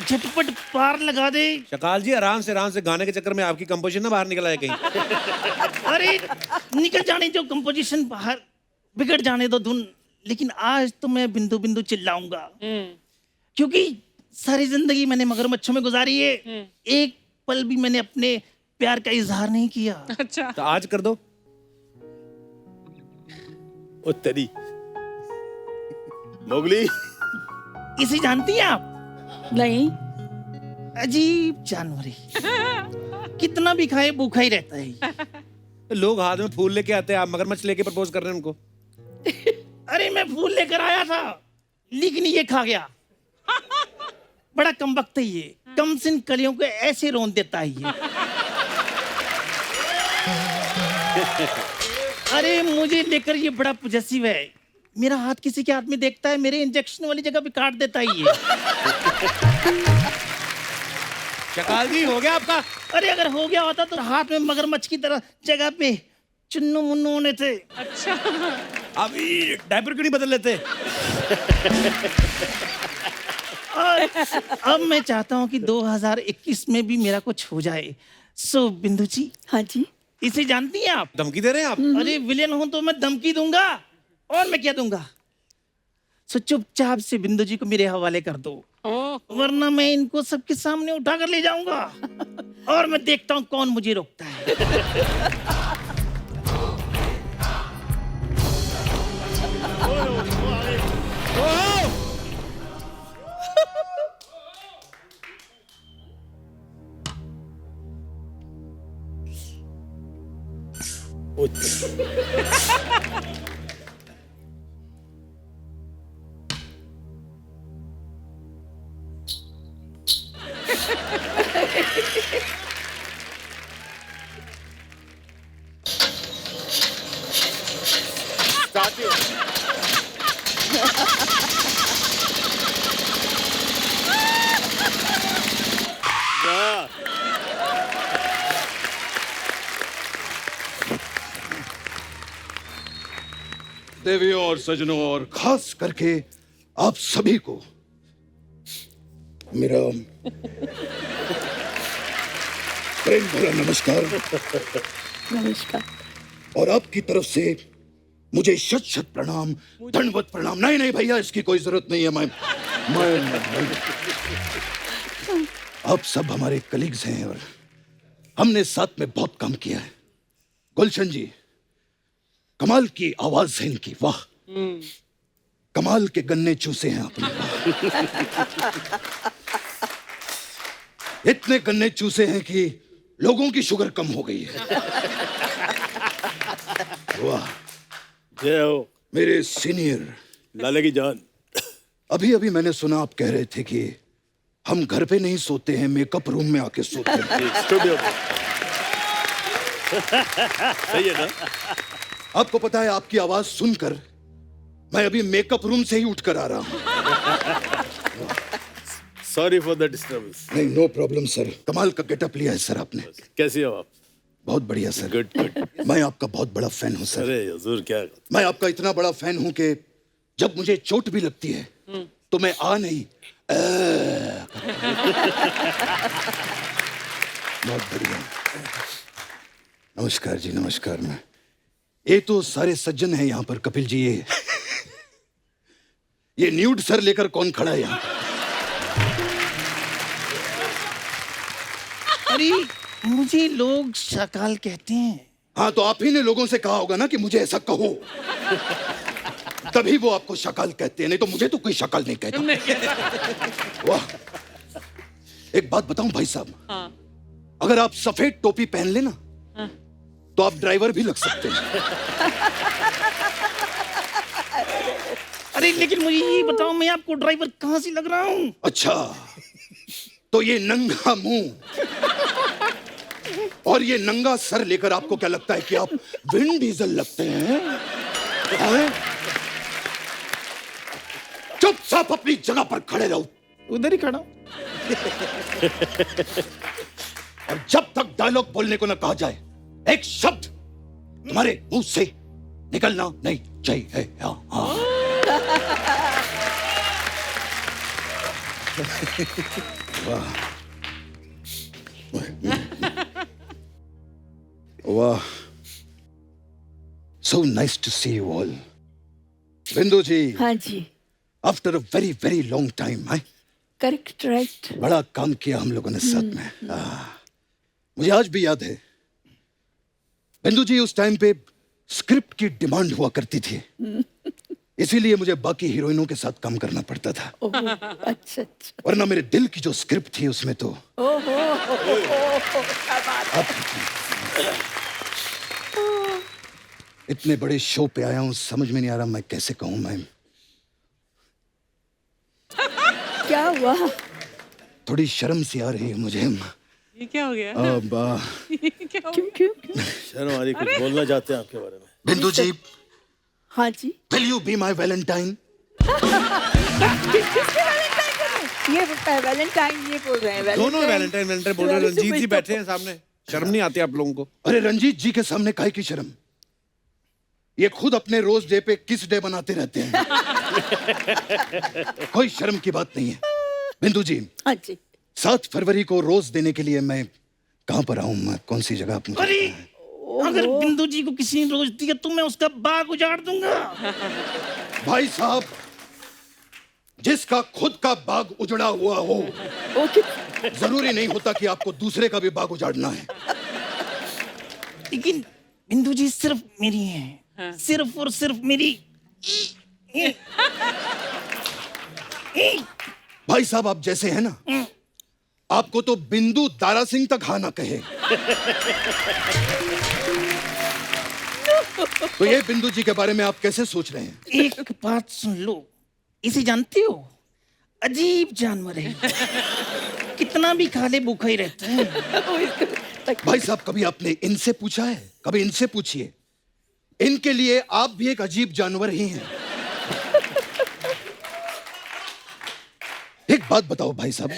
झटपट पार लगा दे. शकाल जी आराम से गाने के चक्कर में आपकी कंपोजिशन ना बाहर निकल आए कहीं. अरे निकल जाने जो कंपोजिशन बाहर, बिगड़ जाने दो धुन. लेकिन आज तो मैं बिंदु बिंदु चिल्लाऊंगा, क्योंकि सारी जिंदगी मैंने मगरमच्छों में गुजारी है. एक पल भी मैंने अपने प्यार का इजहार नहीं किया. अच्छा. तो आज कर दो. ओ तेरी मोगली. इसे जानती हैं आप? नहीं. अजीब जानवर है, कितना भी खाए भूखा ही रहता है. लोग हाथ में फूल लेके आते हैं, आप मगरमच्छ लेके प्रपोज कर रहे हैं उनको. अरे मैं फूल लेकर आया था, लेकिन ये खा गया. बड़ा कमबख्त है ये, कम सिन कलियों को ऐसे रोन देता है ये. अरे मुझे लेकर ये बड़ा पॉजेसिव है. मेरा हाथ किसी के हाथ में देखता है, मेरे इंजेक्शन वाली जगह पे काट देता है ये. शकाल जी हो गया आपका? अरे अगर हो गया होता तो हाथ में मगरमच्छ की तरह जगह पे चुन्नू मुन्नू होने थे. अच्छा. अभी डायपर क्यों नहीं बदल लेते? और अब मैं चाहता हूँ कि 2021 में भी मेरा कुछ हो जाए. सो बिंदु जी. हाँ जी. इसे जानती हैं आप? धमकी दे रहे हैं आप? अरे विलेन हूं तो मैं धमकी दूंगा, और मैं क्या दूंगा. सो चुपचाप से बिंदु जी को मेरे हवाले कर दो, वरना मैं इनको सबके सामने उठा कर ले जाऊंगा. और मैं देखता हूं कौन मुझे रोकता है. देवियों और सजनों और खास करके आप सभी को मेरा प्रेम भरा नमस्कार. नमस्कार. और आपकी तरफ से मुझे शत शत प्रणाम, दंडवत प्रणाम. नहीं नहीं भैया, इसकी कोई जरूरत नहीं है. मैं आप सब हमारे कलीग्स हैं और हमने साथ में बहुत काम किया है. गुलशन जी, कमाल की आवाज है इनकी, वाह. कमाल के गन्ने चूसे हैं आपने. इतने गन्ने चूसे हैं कि लोगों की शुगर कम हो गई है. वाह. जय हो. मेरे सीनियर, लाले की जान। अभी अभी मैंने सुना आप कह रहे थे कि हम घर पे नहीं सोते हैं, मेकअप रूम में आके सोते हैं। स्टूडियो में। सही है ना? आपको पता है, आपकी आवाज सुनकर मैं अभी मेकअप रूम से ही उठकर आ रहा हूँ। Sorry for the disturbance. नहीं, नो प्रॉब्लम सर। कमाल का गेटअप लिया है सर आपने। कैसी हो आप? बहुत बढ़िया सर। Good good. मैं आपका बहुत बड़ा फैन हूँ सर। अरे हुजूर क्या। मैं आपका इतना बड़ा फैन हूँ कि जब मुझे चोट भी लगती है तो मैं आ नहीं बहुत बढ़िया। नमस्कार जी, नमस्कार। मैं ये तो सारे सज्जन हैं यहाँ पर। कपिल जी, ये न्यूड सर लेकर कौन खड़ा है यहाँ? अरे मुझे लोग शकाल कहते हैं। हाँ, तो आप ही ने लोगों से कहा होगा ना कि मुझे ऐसा कहो, तभी वो आपको शकाल कहते हैं, नहीं तो मुझे तो कोई शकाल नहीं कहता। वाह। एक बात बताऊं भाई साहब, अगर आप सफेद टोपी पहन लेना तो आप ड्राइवर भी लग सकते हैं। अरे लेकिन मुझे ये बताओ, मैं आपको ड्राइवर कहाँ से लग रहा हूँ? अच्छा, तो ये नंगा मुंह और ये नंगा सर लेकर आपको क्या लगता है कि आप विन डीजल लगते हैं? चुपचाप अपनी जगह पर खड़े रहो। उधर ही खड़ा हूं। और जब तक डायलॉग बोलने को न कहा जाए, एक शब्द तुम्हारे मुंह से निकलना नहीं चाहिए। हाँ। वाह वाह, so nice to see you all. Bindu ji, हाँ जी, after a very very long time, correct, right. बड़ा काम किया हम लोगों ने साथ में। मुझे आज भी याद है बिंदु जी, उस टाइम पे स्क्रिप्ट की डिमांड हुआ करती थी, इसीलिए मुझे बाकी हीरोइनों के साथ काम करना पड़ता था। अच्छा अच्छा। वरना मेरे दिल की जो स्क्रिप्ट थी उसमें तो इतने बड़े शो पे आया हूं, समझ में नहीं आ रहा मैं कैसे कहूं। मैं क्या हुआ? थोड़ी शर्म सी आ रही है मुझे। ये क्या हो गया? अब क्या हो क्यों गया? क्यों? शर्म आ रही, कुछ बोलना चाहते हैं आपके बारे में? बिंदु जी, हाँ जी। Will you be my Valentine? ये वैलेंटाइन ये बोल रहे हैं। दोनों वैलेंटाइन वैलेंटाइन बोल रहे हैं। रंजीत जी बैठे हैं सामने, शर्म नहीं आती आप लोगों को? अरे रंजीत जी के सामने काहे की शर्म? ये खुद अपने रोज डे पे किस डे बनाते रहते हैं। कोई शर्म की बात नहीं है। बिंदु जी, हाँ जी। 7 फरवरी को रोज देने के लिए मैं कहाँ पर आऊँ? मैं कौन सी जगह? आप मुझे अरे अगर बिंदु जी को किसी ने रोज दिया तो मैं उसका बाग उजाड़ दूंगा। भाई साहब, जिसका खुद का बाग उजड़ा हुआ हो, जरूरी नहीं होता कि आपको दूसरे का भी बाग उजाड़ना है। लेकिन बिंदु जी सिर्फ मेरी हैं, सिर्फ और सिर्फ मेरी। भाई साहब, आप जैसे हैं ना, आपको तो बिंदु दारा सिंह तक हाँ ना कहे। तो ये बिंदु जी के बारे में आप कैसे सोच रहे हैं? एक बात सुन लो, इसे जानते हो? अजीब जानवर है, कितना भी खा ले भूखा ही रहता है। भाई साहब, कभी आपने इनसे पूछा है? कभी इनसे पूछिए, इनके लिए आप भी एक अजीब जानवर ही हैं। एक बात बताओ भाई साहब,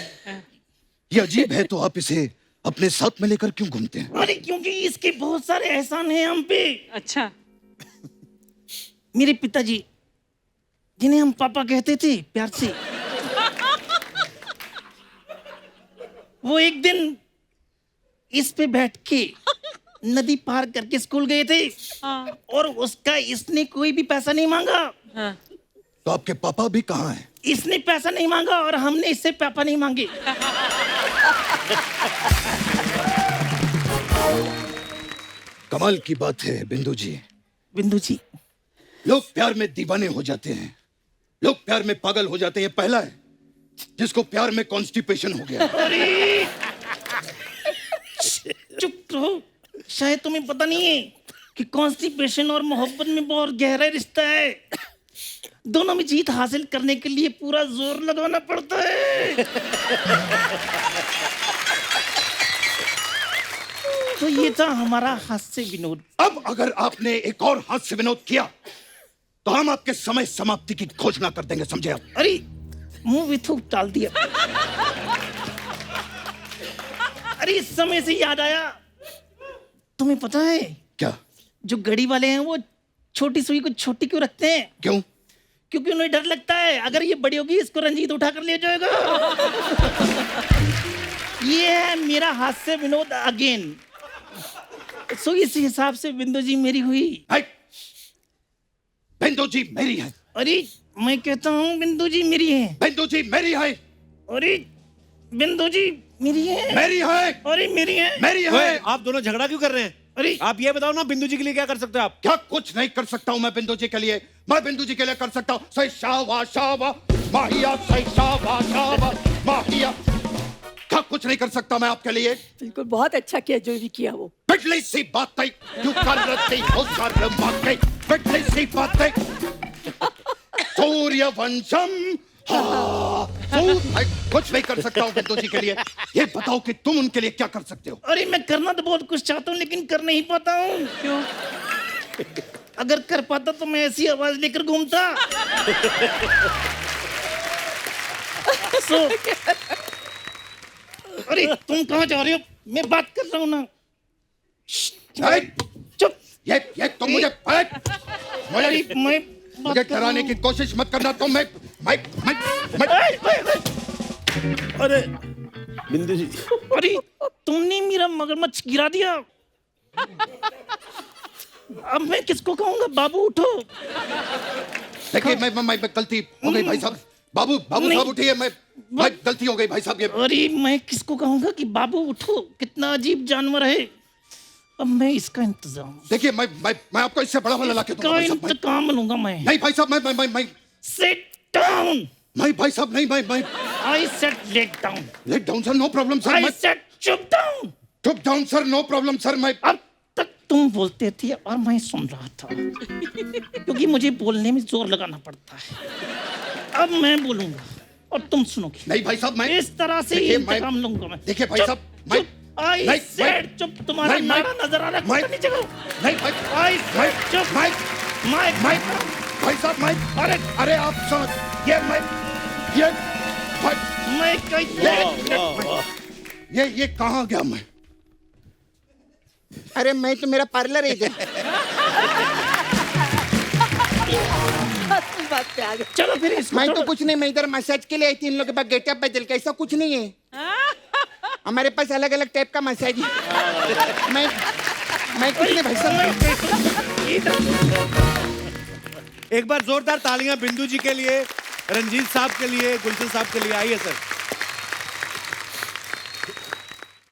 ये अजीब है तो आप इसे अपने साथ में लेकर क्यों घूमते हैं? अरे क्योंकि इसके बहुत सारे एहसान हैं हम पे। अच्छा। मेरे पिताजी, जिन्हें हम पापा कहते थे प्यार से, वो एक दिन इस पे बैठ के नदी पार करके स्कूल गए थे। और उसका इसने कोई भी पैसा नहीं मांगा। तो आपके पापा भी कहाँ हैं? इसने पैसा नहीं मांगा और हमने इससे पापा नहीं मांगे। कमाल की बात है बिंदु जी। बिंदु जी, लोग प्यार में दीवाने हो जाते हैं, लोग प्यार में पागल हो जाते हैं। पहला है जिसको प्यार में कॉन्स्टिपेशन हो गया। चुप रहो, शायद तुम्हें पता नहीं है कि कॉन्स्टिपेशन और मोहब्बत में बहुत गहरा रिश्ता है। दोनों में जीत हासिल करने के लिए पूरा जोर लगाना पड़ता है। तो ये था हमारा हास्य विनोद। अब अगर आपने एक और हास्य विनोद किया तो हम आपके समय समाप्ति की घोषणा कर देंगे, समझे आप? अरे मुंह में थूक डाल दिया। अरे इस समय से याद आया, तुम्हें पता है क्या? जो गड़ी वाले हैं वो छोटी सुई को छोटी क्यों रखते हैं? क्यों? क्योंकि उन्हें डर लगता है अगर ये बड़ी होगी इसको रंजीत उठा कर ले जाएगा। ये है मेरा हास्य विनोद अगेन। सो इस हिसाब से बिंदु जी मेरी हुई। बिंदु जी मेरी है। अरे मैं कहता हूँ बिंदु जी मेरी है। बिंदु जी मेरी है। अरे बिंदु जी मेरी है। मेरी है। अरे मेरी है। मेरी है। ओए, आप दोनों झगड़ा क्यों कर रहे हैं? अरे आप ये बताओ ना, बिंदु जी के लिए क्या कर सकते हो आप? क्या कुछ नहीं कर सकता हूँ मैं बिंदु जी के लिए? मैं बिंदु जी के लिए कर सकता हूँ सही शावा शावा माहिया, सही शावा शावा माहिया। क्या कुछ नहीं कर सकता मैं आपके लिए? बिल्कुल, बहुत अच्छा किया जो भी किया वो। बिजली सी बातें क्यों कर रही हो शर्माते, बिजली सी बातें। सूर्यवंशम कुछ नहीं कर सकता हूँ बिंदु जी के लिए। ये बताओ कि तुम उनके लिए क्या कर सकते हो? अरे मैं करना तो बहुत कुछ चाहता हूँ लेकिन कर नहीं पाता हूँ। क्यों? अगर कर पाता तो मैं ऐसी आवाज लेकर घूमता। अरे तुम कहाँ जा रहे हो? मैं बात कर रहा हूँ ना। चुप। ये तुम मुझे मुझे डराने की कोशिश मत करना। तुम अरे बिंदु जी, अरे तुमने मेरा मगरमच्छ गिरा दिया। अब मैं किसको कहूँगा? बाबू उठो। देखिए मैं गलती हो गई भाई साहब। बाबू साहब उठिए। मैं गलती हो गई भाई साहब। ये अरे मैं किसको कहूँगा कि बाबू उठो? कितना अजीब जानवर है। अब मैं इसका इंतजाम। देखिए मैं आपको इससे बड़ा वाला लाके दूंगा भाई साहब। इंतकाम लूंगा मैं। नहीं भाई साहब, मैं सिट डाउन। नहीं भाई साहब, नहीं मैं I said let down. Let down sir, no problem sir. I said चुप डाउन। चुप down sir, no problem sir. मैं अब तक तुम बोलते थे और मैं सुन रहा था क्योंकि मुझे बोलने में जोर लगाना पड़ता है। अब मैं बोलूंगा और तुम सुनोगे। नहीं भाई साहब, मैं इस तरह से इंतकाम लूंगा मैं। देखिए भाई साहब, मैं आई सेड चुप। तुम्हारा नारा नजर आ रहा है। नीचे करो। नहीं भाई, आई सेड चुप। माइक भाई साहब, अरे आप समझ ये कहाँ गया मैं? अरे मैं तो मेरा पार्लर है इधर। बात पे आ गए। चलो फिर इसको मैं तो कुछ नहीं, मैं इधर मसाज के लिए आई थी। इन लोगों के पास गेटअप बदल के ऐसा कुछ नहीं है। हमारे पास अलग अलग टाइप का मसाज है। मैं कुछ नहीं भाई साहब। एक बार जोरदार तालियां बिंदु जी के लिए, रंजीत साहब के लिए, गुलशन साहब के लिए। आइए सर।